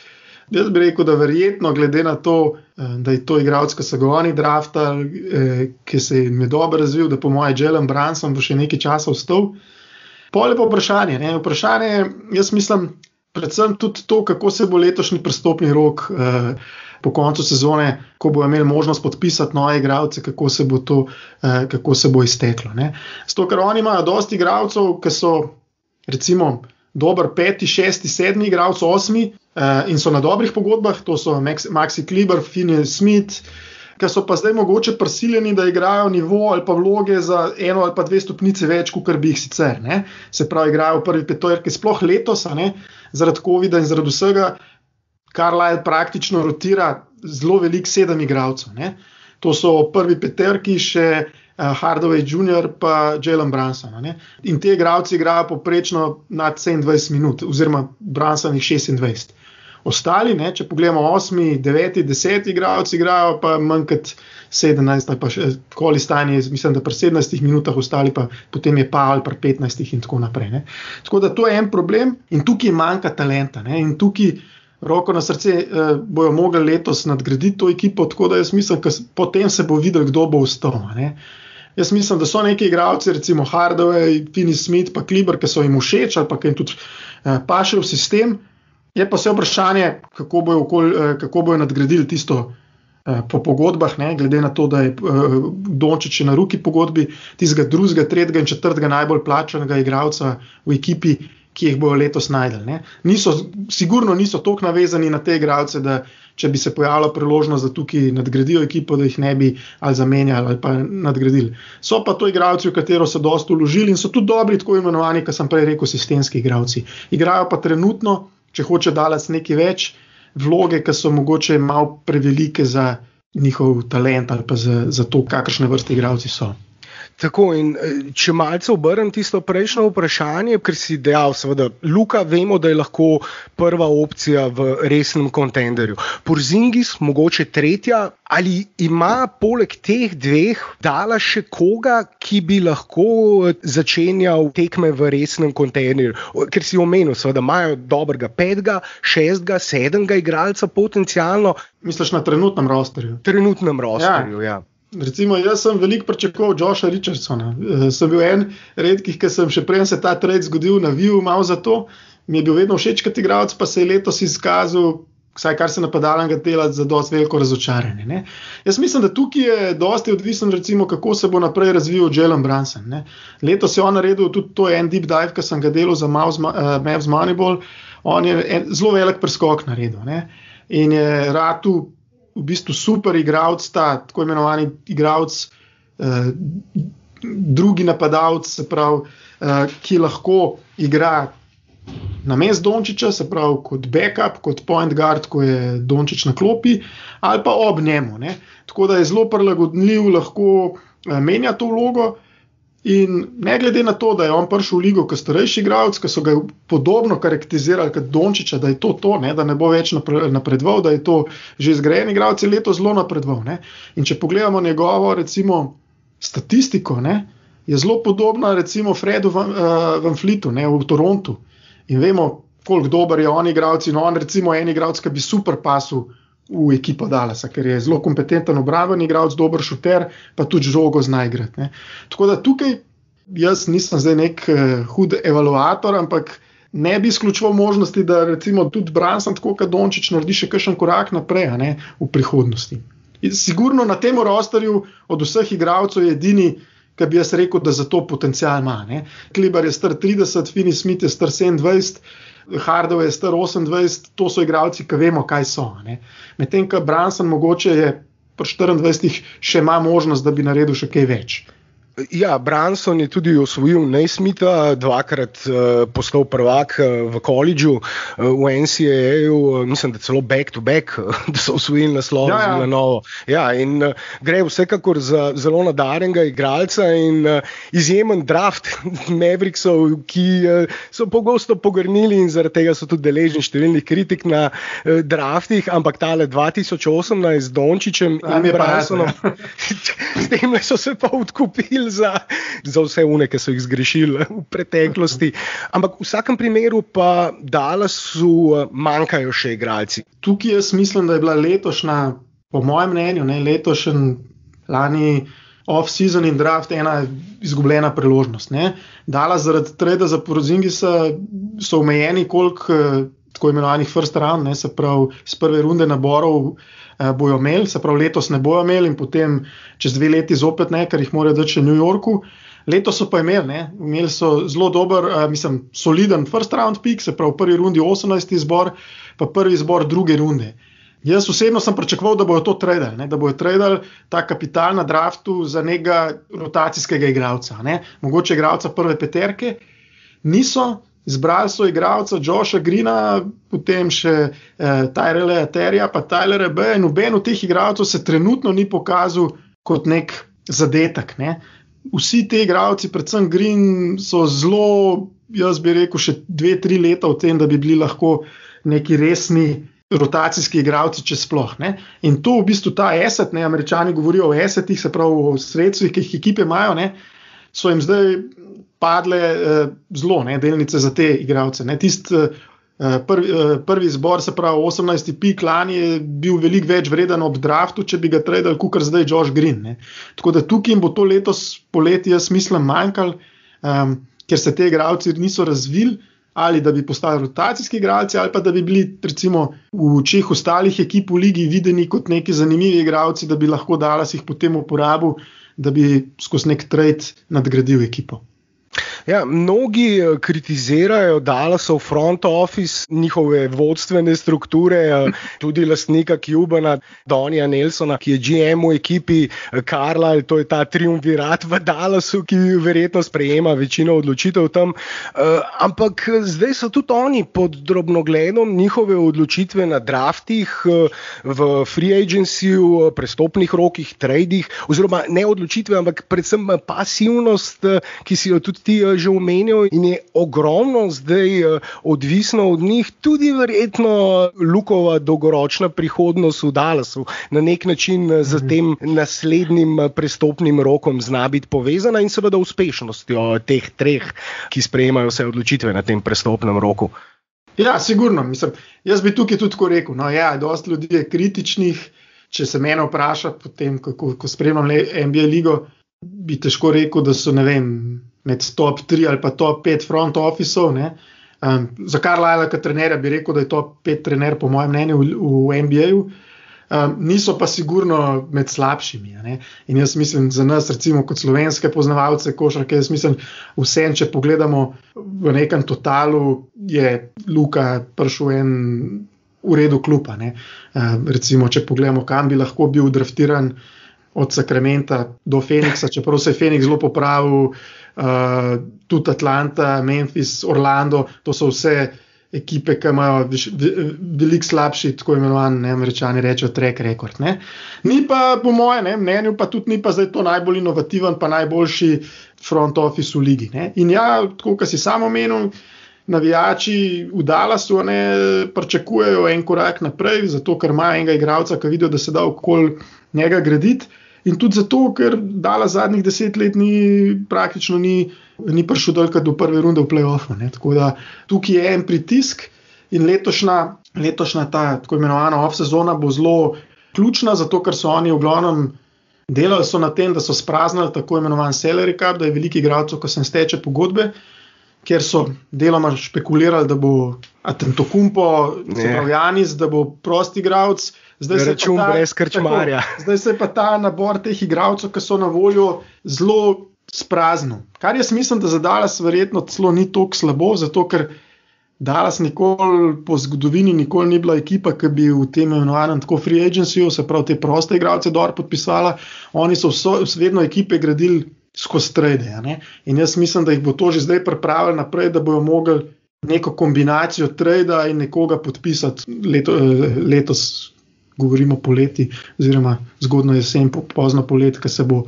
jaz bi rekel, da verjetno, glede na to, da je to igralec, ki so ga oni draftali, ki se je dobro razvil, da po moje Jalen Brunson bo še nekaj časa ostal. Pol je pa vprašanje. Vprašanje, jaz mislim, predvsem tudi to, kako se bo letošnji prestopni rok po koncu sezone, ko bo imeli možnost podpisati nove igralce, kako se bo izteklo. Zato, ker oni imajo dosti igralcev, ki so recimo dober 5., 6., 7. igralec, 8. In so na dobrih pogodbah, to so Maxi Kleber, Finney Smith, ki so pa zdaj mogoče prisiljeni, da igrajo nivo ali pa vloge za 1 ali pa 2 stopnice več, kot bi jih sicer. Se pravi, igrajo v prvi petorki, sploh letos, zaradi COVID-a in zaradi vsega, Carlisle praktično rotira zelo velik 7 igralcev. To so prvi peterki še Hardaway Jr. pa Jalen Brunson. In te igralci igrajo poprečno nad 27 minut, oziroma Brunson jih 26. Ostali, če pogledamo 8., 9., 10 igralci igrajo pa manj kot 17, ali pa še koli stanje, mislim, da pri 17 minutah ostali pa potem je Pavel pri 15 in tako naprej. Tako da to je en problem in tukaj manjka talenta. In tukaj, roko na srce, bojo mogli letos nadgraditi to ekipo, tako da jaz mislim, da potem se bo videl, kdo bo ostal. Jaz mislim, da so neki igralci, recimo Hardaway, Finney Smith pa Kleber, ki so jim všeč ali pa ki jim tudi paše v sistem. Je pa vse vprašanje, kako bojo nadgradili tisto po pogodbah, glede na to, da je Dončić na ruki pogodbi, tistega 2., 3. in 4. najbolj plačanega igralca v ekipi, ki jih bojo letos najdeli. Sigurno niso toliko navezani na te igralce, da če bi se pojavila priložnost, da tukaj nadgradijo ekipo, da jih ne bi ali zamenjali ali pa nadgradili. So pa to igralci, v katero so dosti vložili in so tudi dobri, tako imenovani, kot sem prej rekel, sistemski igralci. Igrajo pa trenutno, če hoče Dallas nekaj več, vloge, ki so mogoče malo prevelike za njihov talent ali pa za to, kakršne vrste igralci so. Tako, in če malce obrnem tisto prejšnjo vprašanje, ker si dejal, seveda, Luka, vemo, da je lahko prva opcija v resnem kontenderju. Porzingis, mogoče 3., ali ima poleg teh 2 Dallas še koga, ki bi lahko začenjal tekme v resnem kontenderju? Ker si omenil, seveda, imajo dobrega 5., 6., 7. igralca potencialno. Misliš na trenutnem rosterju? Trenutnem rosterju, ja. Recimo, jaz sem veliko pričakoval Josha Richardsona. Sem bil en redkih, ki sem še prej se ta trade zgodil, navil malo za to. Mi je bil vedno všeč kot igralec, pa se je letos izkazal, vsaj kar se napadalnega dela, za dosti veliko razočaranje. Jaz mislim, da tukaj je dosti odvisen, recimo, kako se bo naprej razvijal Jalen Brunson. Letos je on naredil tudi to en deep dive, ki sem ga delal za Mavs Moneyball. On je zelo velik preskok naredil. In je ratu v bistvu super igralec, tako imenovani igralec, drugi napadalec, se pravi, ki lahko igra namesto Dončića, se pravi kot backup, kot point guard, ko je Dončić na klopi, ali pa ob njemu. Tako da je zelo prilagodljiv, lahko menja to vlogo In ne glede na to, da je on prišel v ligo kot starejši igralec, ki so ga podobno karakterizirali kot Dončića, da je to, ne, da ne bo več napredoval, da je to že izgrajen igralec, je letos zelo napredoval. Ne. In če pogledamo njegovo recimo statistiko, ne, je zelo podobna recimo Fredu Van Fleetu, ne, v Torontu. In vemo, koliko dober je on igralec in on recimo en igralec, ki bi super pasil v ekipo Dallasa, ker je zelo kompetenten obramben igralec, dober šuter, pa tudi žogo zna igrati. Ne. Tako da tukaj jaz nisem zdaj nek hud evaluator, ampak ne bi izključeval možnosti, da recimo tudi Brunson, tako kot Dončić, naredi še kakšen korak naprej, ne, v prihodnosti. In sigurno na tem rosterju od vseh igralcev je edini, ki bi jaz rekel, da za to potencial ima. Ne. Kleber je star 30, Finney Smith je star 27, Hardaway je star 28, to so igralci, ki vemo, kaj so. Medtem, ko Brunson mogoče je pri 24 še ima možnost, da bi naredil še kaj več. Ja, Brunson je tudi osvojil Naismitha, dvakrat postal prvak v koledžu, v NCAA-ju, mislim, da celo back-to-back, da so osvojili naslov na novo. Ja, in gre vsekakor za zelo nadarjenega igralca in izjemen draft Mavericksov, ki so pogosto pogrnili in zaradi tega so tudi deležni številnih kritik na draftih, ampak tale 2018 z Dončićem in Brunsonom, s tem so se pa odkupili za vse une, ki so jih zgrešili v preteklosti. Ampak v vsakem primeru pa Dallasu manjkajo še igralci. Tukaj jaz mislim, da je bila letošnja, po mojem mnenju, letošnji lani off-season in draft ena izgubljena priložnost. Ne. Dallas zaradi trada za Porzingisa so omejeni koliko tako imenovanih first round, ne, se pravi z prve runde naborov bojo imeli, se pravi letos ne bojo imeli in potem čez 2 leti zopet ne, ker jih morajo dati še v New Yorku. Letos so pa imeli so zelo dober, soliden first round pick, se pravi v prvi rundi 18. izbor, pa prvi izbor druge runde. Jaz osebno sem pričakoval, da bojo to tradali, da bojo tradali ta kapital na draftu za nekega rotacijskega igralca, ne. Mogoče igralca prve peterke, niso. Izbrali so igralca Josha Greena, potem še Tyrella Terryja, pa Tylera B. In noben od teh igralcev se trenutno ni pokazal kot nek zadetek. Ne. Vsi te igralci, predvsem Green, so zelo, jaz bi rekel, še 2-3 leta v tem, da bi bili lahko neki resni rotacijski igralci, če sploh. Ne. In to v bistvu ta asset, ne, Američani govorijo o assetih, se pravi o sredstvih, ki jih ekipe imajo, ne, so jim zdaj padle zelo, ne, delnice za te igralce. Prvi izbor, se pravi 18. pik lani, je bil veliko več vreden ob draftu, če bi ga tradali, kakor zdaj Josh Green. Ne. Tako da tukaj jim bo to letos poleti, jaz mislim, manjkal, ker se te igralci niso razvili, ali da bi postali rotacijski igralci, ali pa da bi bili recimo v očeh ostalih ekip v ligi videni kot neki zanimivi igralci, da bi lahko Dallas jih potem uporabil, da bi skozi nek trade nadgradil ekipo. Ja, mnogi kritizirajo Dallasov front office, njihove vodstvene strukture, tudi lastnika Cubana, Donija Nelsona, ki je GM v ekipi Carlisle, to je ta triumvirat v Dallasu, ki verjetno sprejema večino odločitev tam. Ampak zdaj so tudi oni pod drobnogledom, njihove odločitve na draftih, v free agencyju, prestopnih rokih, tradih, oziroma ne odločitve, ampak predvsem pasivnost, ki si jo tudi ti že omenil in je ogromno zdaj odvisno od njih, tudi verjetno Lukova dolgoročna prihodnost v Dallasu na nek način z tem naslednjim prestopnim rokom zna biti povezana in seveda uspešnostjo teh treh, ki sprejemajo vse odločitve na tem prestopnem roku. Ja, sigurno. Jaz bi tukaj tudi tako rekel. No, ja, dosti ljudi je kritičnih, če se mene vpraša, potem, ko spremljam NBA ligo, bi težko rekel, da so, ne vem, med top 3 ali pa top 5 front officeov. Za Carlisle kot trenerja bi rekel, da je top 5 trener po mojem mnenju v NBA-ju. Niso pa sigurno med slabšimi. Ne? In jaz mislim, za nas recimo kot slovenske poznavalce košarke, jaz mislim, vsem, če pogledamo v nekem totalu, je Luka prišel en v redu kluba. Recimo, če pogledamo, kam bi lahko bil draftiran od Sacramenta do Phoenixa, čeprav se je Phoenix zelo popravil, tudi Atlanta, Memphis, Orlando, to so vse ekipe, ki imajo veliko slabši, tako imenovan, Američani rečejo track record. Ne. Ni pa, po mojem mnenju, pa tudi ni pa zdaj to najbolj inovativen, pa najboljši front office v ligi. Ne. In ja, tako, kot si samo omenil, navijači v Dallasu pričakujejo en korak naprej, zato ker imajo enega igralca, ki vidijo, da se da okoli njega graditi. In tudi zato, ker Dallas zadnjih 10 let praktično ni prišel dolkrat do prve runde v play-offu. Tako da tukaj je en pritisk in letošnja ta tako imenovana off-sezona bo zelo ključna, zato ker so oni v glavnem delali so na tem, da so spraznili tako imenovan salary cap, da je veliko igralcev, ko se steče pogodbe, ker so deloma špekulirali, da bo Antetokounmpo, se pravi Giannis, da bo prosti igralec. Račun brez krčmarja. Zdaj se pa ta nabor teh igralcev, ki so na voljo, zelo spraznil. Kar jaz mislim, da za Dallas verjetno celo ni toliko slabo, zato ker Dallas nikoli po zgodovini nikoli ni bila ekipa, ki bi v tem imenovanem tako free agencyju, se pravi te proste igralce dobro podpisala. Oni so vedno ekipe gradili skozi trade. In jaz mislim, da jih bo to že zdaj pripravili naprej, da bojo mogli neko kombinacijo trada in nekoga podpisati letos. Govorimo poleti, oziroma zgodno jesen, pozno polet, ko se bo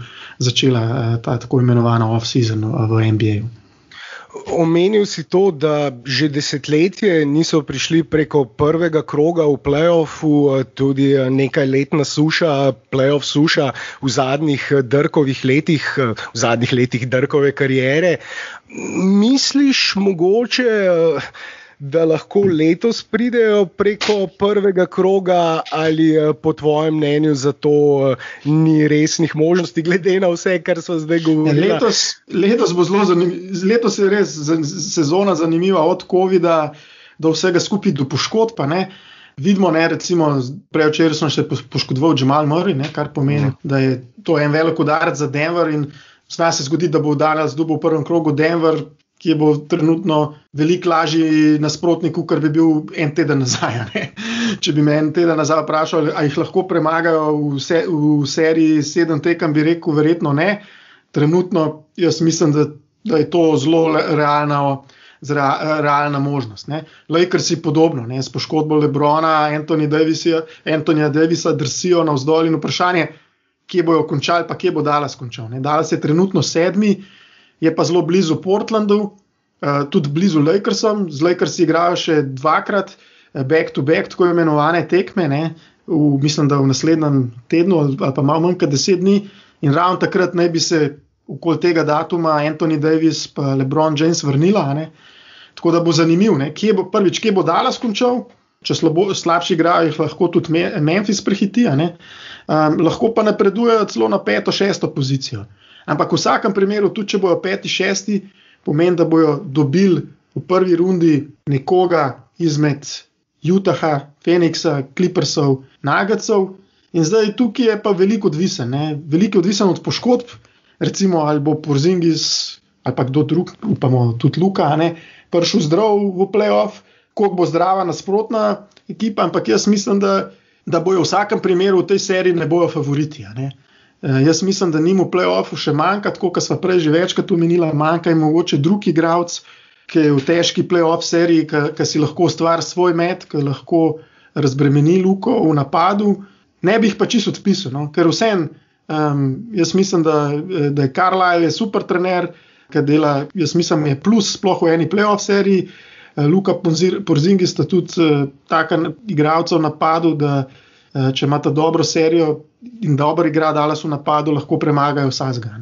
začela ta tako imenovana off-season v NBA-ju. Omenil si to, da že desetletje niso prišli preko prvega kroga v play-offu, tudi nekajletna suša, play-off suša v zadnjih letih Dirkove kariere. Misliš mogoče, da lahko letos pridejo preko prvega kroga ali po tvojem mnenju za to ni resnih možnosti, glede na vse, kar so zdaj govorili? Letos bo zelo zanimivo. Letos je res sezona zanimiva od covida do vsega skupaj do poškodb. Vidimo, recimo, prejvčeraj sem še poškodoval Jamal Murray, kar pomeni, da je to en velik udarec za Denver in zna se zgoditi, da bo danes dobil v prvem krogu Denver, ki bo trenutno veliko lažji nasprotnik, kot bi bil en teden nazaj. Če bi me en teden nazaj vprašal, ali jih lahko premagajo v seriji 7 tekem, bi rekel, verjetno ne. Trenutno jaz mislim, da je to zelo realna možnost. Lakersi podobno, s poškodbo LeBrona, Anthonyja Davisa drsijo navzdol in vprašanje, kje bojo končali, pa kje bo Dallas končal. Dallas je trenutno 7. Je pa zelo blizu Portlandu, tudi blizu Lakersom. Z Lakersi igrajo še 2krat back-to-back, tako imenovane tekme, mislim, da v naslednjem tednu ali pa malo manj kot 10 dni. In ravno takrat naj bi se okoli tega datuma Anthony Davis pa LeBron James vrnila. Tako da bo zanimiv, kje bo Dallas končal. Če slabši igrajo, jih lahko tudi Memphis prehiti. Lahko pa napredujejo celo na 5., 6. pozicijo. Ampak v vsakem primeru, tudi če bojo 5., 6., pomeni, da bojo dobili v prvi rundi nekoga izmed Utaha, Phoenixa, Clippersov, Nuggetsov. In zdaj tukaj je pa veliko odvisen. Veliko odvisen od poškodb, recimo ali bo Porzingis ali pa kdo drug, upamo tudi Luka, prišel zdrav v play-off, koliko bo zdrava nasprotna ekipa, ampak jaz mislim, da bojo v vsakem primeru v tej seriji ne bojo favoriti. Jaz mislim, da njim v play-offu še manjka, tako kot sva prej že večkrat omenila, manjka jim mogoče drug igralec, ki je v težki play-off seriji, ki si lahko ustvari svoj met, ki lahko razbremeni Luko v napadu. Ne bi jih pa čisto odpisal, ker vsem, jaz mislim, da je Carlisle super trener, ki dela, jaz mislim, je plus sploh v eni play-off seriji. Luka Porzingis sta tudi taka igralca v napadu, da če imata dobro serijo in dobro igra Dallas v napadu, lahko premagajo vsazga.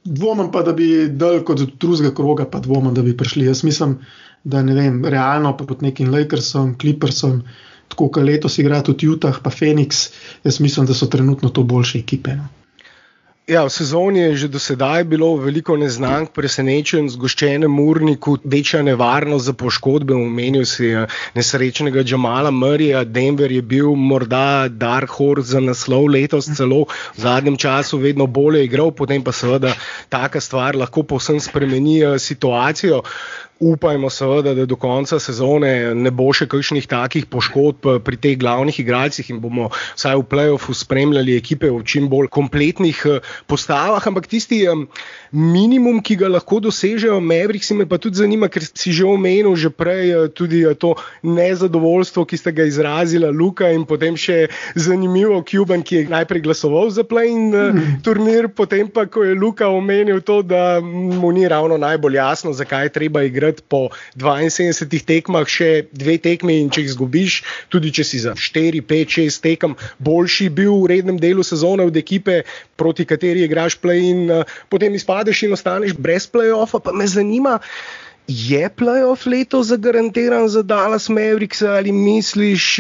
Dvomim pa, da bi dal kot od drugega kroga, pa dvomim, da bi prišli. Jaz mislim, da realno pod nekim Lakersom, Clippersom, tako kot letos igra tudi Utah, pa Phoenix, jaz mislim, da so trenutno to boljše ekipe. Ja, v sezoni je že do sedaj bilo veliko neznank, presenečen, zgoščenem urniku, večja nevarnost za poškodbe. Omenil si nesrečnega Jamala Murrayja. Denver je bil morda dark horse za naslov letos, celo v zadnjem času vedno bolje igral, potem pa seveda taka stvar lahko povsem spremeni situacijo. Upajmo seveda, da do konca sezone ne bo še kakšnih takih poškodb pri teh glavnih igralcih in bomo vsaj v play-offu spremljali ekipe v čim bolj kompletnih postavah, ampak tisti minimum, ki ga lahko dosežejo Mavericks, me pa tudi zanima, ker si že omenil že prej tudi to nezadovoljstvo, ki ste ga izrazila Luka in potem še zanimivo Cuban, ki je najprej glasoval za play-in turnir, potem pa, ko je Luka omenil to, da mu ni ravno najbolj jasno, zakaj treba igrati po 72 tekmah še 2 tekmi in če jih zgubiš, tudi če si za 4, 5, 6 tekem boljši bil v rednem delu sezone od ekipe, proti kateri igraš play-in, potem izpadeš in ostaneš brez play-offa, pa me zanima, je play-off leto zagarantiran za Dallas Mavericks ali misliš,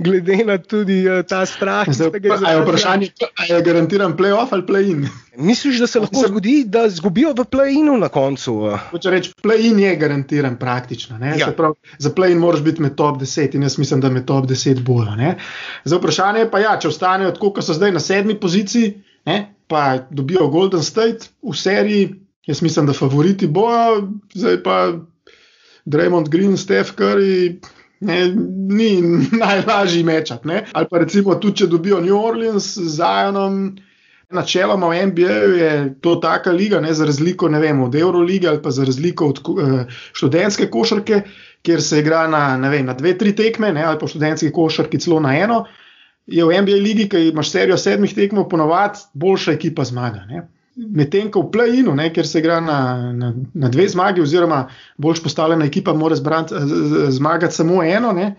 glede na tudi ta strah? A je vprašanje, a je garantiran play-off ali play-in? Misliš, da se lahko zgodi, da zgubijo v play-inu na koncu? Hoče reči, play-in je garantiran praktično. Ja. Se pravi, za play-in moraš biti med top 10 in jaz mislim, da med top 10 bojo. Za vprašanje pa ja, če ostanejo tako, kot so zdaj na 7. poziciji, pa dobijo Golden State v seriji, jaz mislim, da favoriti bojo, zdaj pa Draymond Green, Steph Curry, ni najlažji mečat. Ali pa recimo tudi, če dobijo New Orleans z Zionom, načeloma v NBA je to taka liga, za razliko od Eurolige ali pa za razliko od študentske košarke, kjer se igra na 2-3 tekme, ali pa študentski košarki celo na 1, je v NBA ligi, ki imaš serijo 7 tekmov, ponovadi boljša ekipa zmaga. Medtem ko v play-inu, kjer se igra na 2 zmagi, oziroma boljš postavljena ekipa mora zmagati samo 1,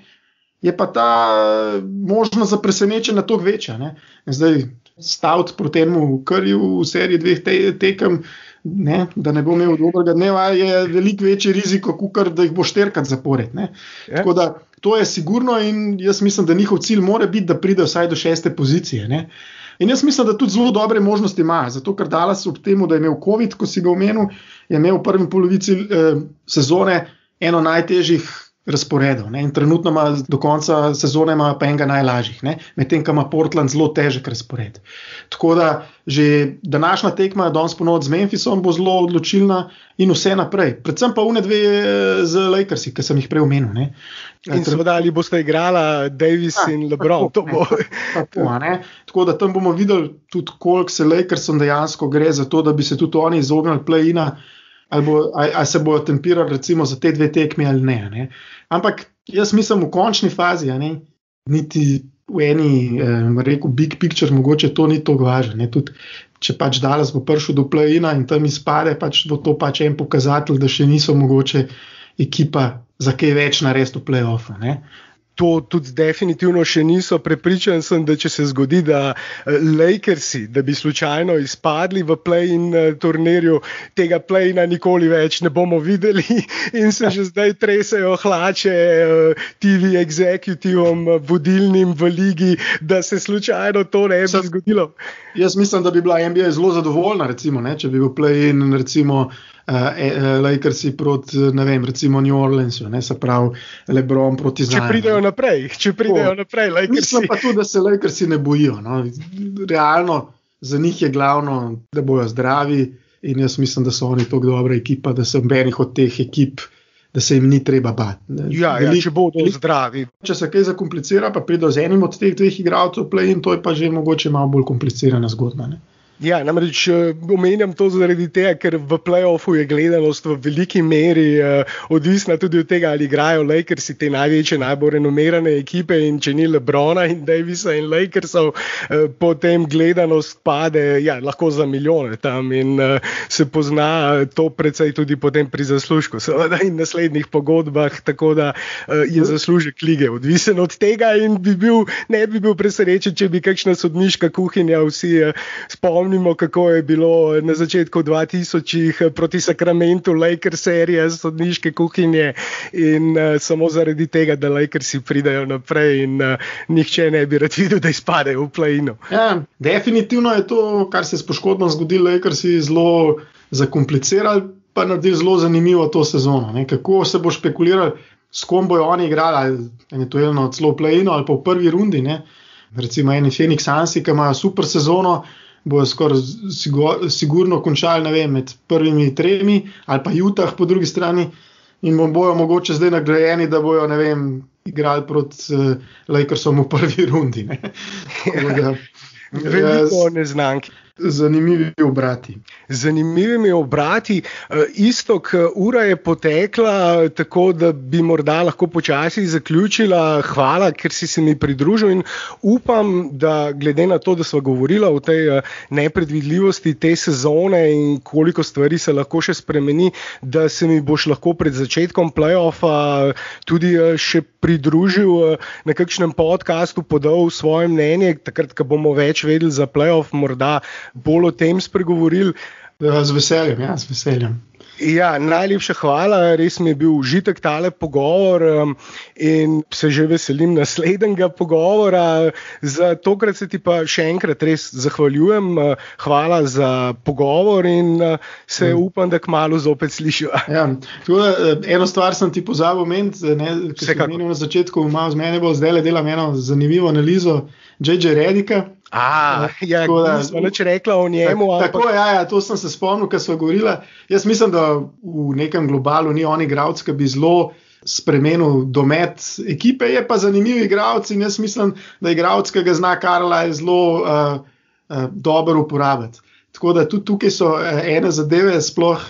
je pa ta možnost za presenečenje toliko večja. Zdaj staviti proti enemu Curryju v seriji 2 tekem, da ne bo imel dobrega dneva, je veliko večji riziko, kakor da jih bo 4krat zapored. Tako da to je sigurno in jaz mislim, da njihov cilj mora biti, da pride vsaj do 6. pozicije. In jaz mislim, da tudi zelo dobre možnosti ima, zato ker Dallas ob temu, da je imel COVID, ko si ga omenil, je imel v prvi polovici sezone eno najtežjih razporedov. In trenutno ima do konca sezone ima pa enega najlažjih, medtem ko ima Portland zelo težek razpored. Tako da že današnja tekma danes ponovno z Memphisom bo zelo odločilna in vse naprej. Predvsem pa une 2 z Lakersi, ki sem jih prej omenil. In seveda ali boste igrala Davis in LeBron. Tako da tam bomo videli tudi, koliko se Lakersom dejansko gre za to, da bi se tudi oni izognili play-ina, ali se bojo tempirali recimo za te 2 tekmi ali ne. Ampak jaz mislim v končni fazi, niti v eni, rekel, big picture, mogoče to ni toliko važno. Tudi če pač Dallas bo prišel do play-ina in tam izpade, bo to pač en pokazatelj, da še niso mogoče ekipa za kaj več narediti v play-offu. To tudi definitivno še niso. Prepričan sem, da če se zgodi, da Lakersi, da bi slučajno izpadli v play-in turnirju, tega play-ina nikoli več ne bomo videli in se že zdaj tresejo hlače TV executivom, vodilnim v ligi, da se slučajno to ne bi zgodilo. Jaz mislim, da bi bila NBA zelo zadovoljna, recimo, če bi bil play-in, recimo, Lakersi proti, recimo New Orleansu, se pravi LeBron proti Zionu. Če pridejo naprej Lakersi. Mislim pa tudi, da se Lakersi ne bojijo. Realno za njih je glavno, da bojo zdravi in jaz mislim, da so oni toliko dobra ekipa, da se nobenih od teh ekip, da se jim ni treba bati. Ja, če bodo zdravi. Če se kaj zakomplicira, pa pridejo z enim od teh 2 igralcev play-in, to je pa že mogoče malo bolj komplicirana zgodba. Ja, namreč omenjam to zaradi tega, ker v play-offu je gledanost v veliki meri odvisna tudi od tega, ali igrajo Lakersi, te največje, najbolj renomirane ekipe, in če ni LeBrona in Davisa in Lakersov, potem gledanost pade, lahko za milijone tam in se pozna to precej tudi potem pri zaslužku, seveda in naslednjih pogodbah, tako da je zaslužek lige odvisen od tega in ne bi bil presrečen, če bi kakšna sodniška kuhinja, vsi spomnili, kako je bilo na začetku 2000 proti Sacramentu Lakers serije sodniške kuhinje in samo zaradi tega, da Lakersi pridajo naprej in nihče ne bi rad videl, da izpadejo v play-inu. Ja, definitivno je to, kar se s poškodbom zgodilo, Lakersi zelo zakomplicirali, pa naredili zelo zanimivo to sezono. Kako se bo špekulirali, s kom bojo oni igrali, eventualno celo v play-inu ali pa v prvi rundi. Recimo eni Phoenix Sunsi, ki imajo super sezono, bojo skoraj sigurno končali, med prvimi 3, ali pa Utah po drugi strani, in bojo mogoče zdaj nagrajeni, da bojo, ne vem, igrali proti Lakersom v prvi rundi. Veliko neznank. Zanimivi obrati. Zanimivimi obrati. Iztok, ura je potekla, tako da bi morda lahko počasi zaključila. Hvala, ker si se mi pridružil in upam, da glede na to, da sva govorila o tej nepredvidljivosti te sezone in koliko stvari se lahko še spremeni, da se mi boš lahko pred začetkom play-offa tudi še pridružil na kakšnem podcastu, podal svoje mnenje, takrat, ko bomo več vedeli za play-off, morda bolj o tem spregovorili. Z veseljem, ja, z veseljem. Ja, najlepša hvala, res mi je bil užitek tale pogovor in se že veselim naslednjega pogovora. Za tokrat se ti pa še enkrat res zahvaljujem. Hvala za pogovor in se upam, da kmalu zopet slišiva. Ja, eno stvar sem ti pozabil omeniti, ki sem omenil na začetku, malo z mene bo zdaj delam eno zanimivo analizo J.J. Redicka. Ja, nismo nič rekla o njemu. Tako, ja, to sem se spomnil, ko sva govorila. Jaz mislim, da v nekem globalu ni on igralec, ki bi zelo spremenil domet ekipe, je pa zanimiv igralec in jaz mislim, da igralec, ki ga zna Carlisle, zelo dobro uporabiti. Tako da tudi tukaj so ene zadeve, sploh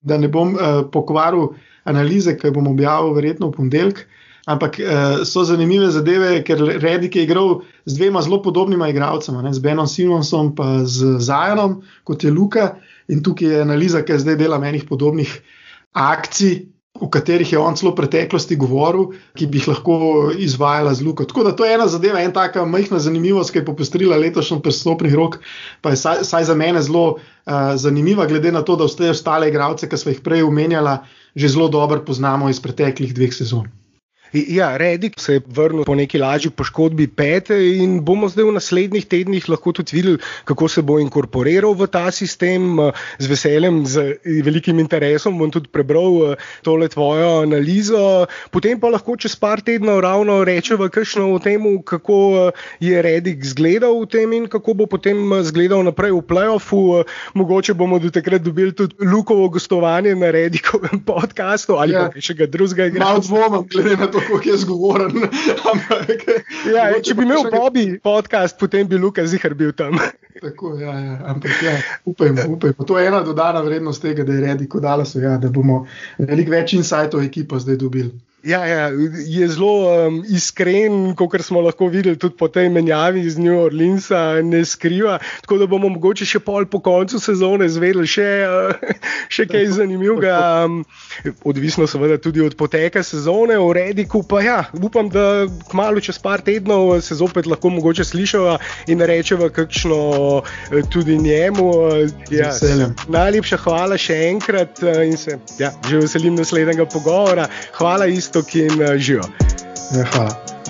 da ne bom pokvaril analize, ki bom objavil verjetno v ponedeljek. Ampak so zanimive zadeve, ker Redick je igral z dvema zelo podobnima igralcema, z Benom Simonsom pa z Zionom, kot je Luka. In tukaj je analiza, ki zdaj delam enih podobnih akcij, o katerih je on celo v preteklosti govoril, ki bi jih lahko izvajala z Luko. Tako da to je ena zadeva, ena taka majhna zanimivost, ki je popestrila letošnji prestopni rok, pa je saj za mene zelo zanimiva, glede na to, da ostale igralce, ki smo jih prej omenjala, že zelo dobro poznamo iz preteklih 2 sezon. Ja, Redick se je vrnil po neki lažji poškodbi pete in bomo zdaj v naslednjih tednih lahko tudi videli, kako se bo inkorporiral v ta sistem. Z veseljem, z velikim interesom bom tudi prebral tole tvojo analizo. Potem pa lahko čez par tednov ravno rečeva kakšno o tem, kako je Redick zgledal v tem in kako bo potem zgledal naprej v play-offu. Mogoče bomo do takrat dobili tudi Lukovo gostovanje na Redickovem podcastu ali pa še ga drugega igralca. Malo dvomam, glede na to, kako je zgovoren. Če bi imel Bobby podcast, potem bi Luka zihar bil tam. Tako, ja. Ampak ja, upajmo. To je ena dodana vrednost tega, da je Redick v Dallasu, da bomo veliko več insightov ekipo zdaj dobili. Ja, je zelo iskren, kakor smo lahko videli tudi po tej menjavi iz New Orleansa, ne skriva, tako da bomo mogoče še pol po koncu sezone zvedeli še kaj zanimivega, odvisno seveda tudi od poteka sezone. V Redicku pa ja, upam, da kmalu čez par tednov se zopet lahko mogoče slišava in rečeva kakšno tudi njemu. Ja, najlepša hvala še enkrat in se že veselim naslednjega pogovora. Hvala Iztok in živo. Ja, hvala.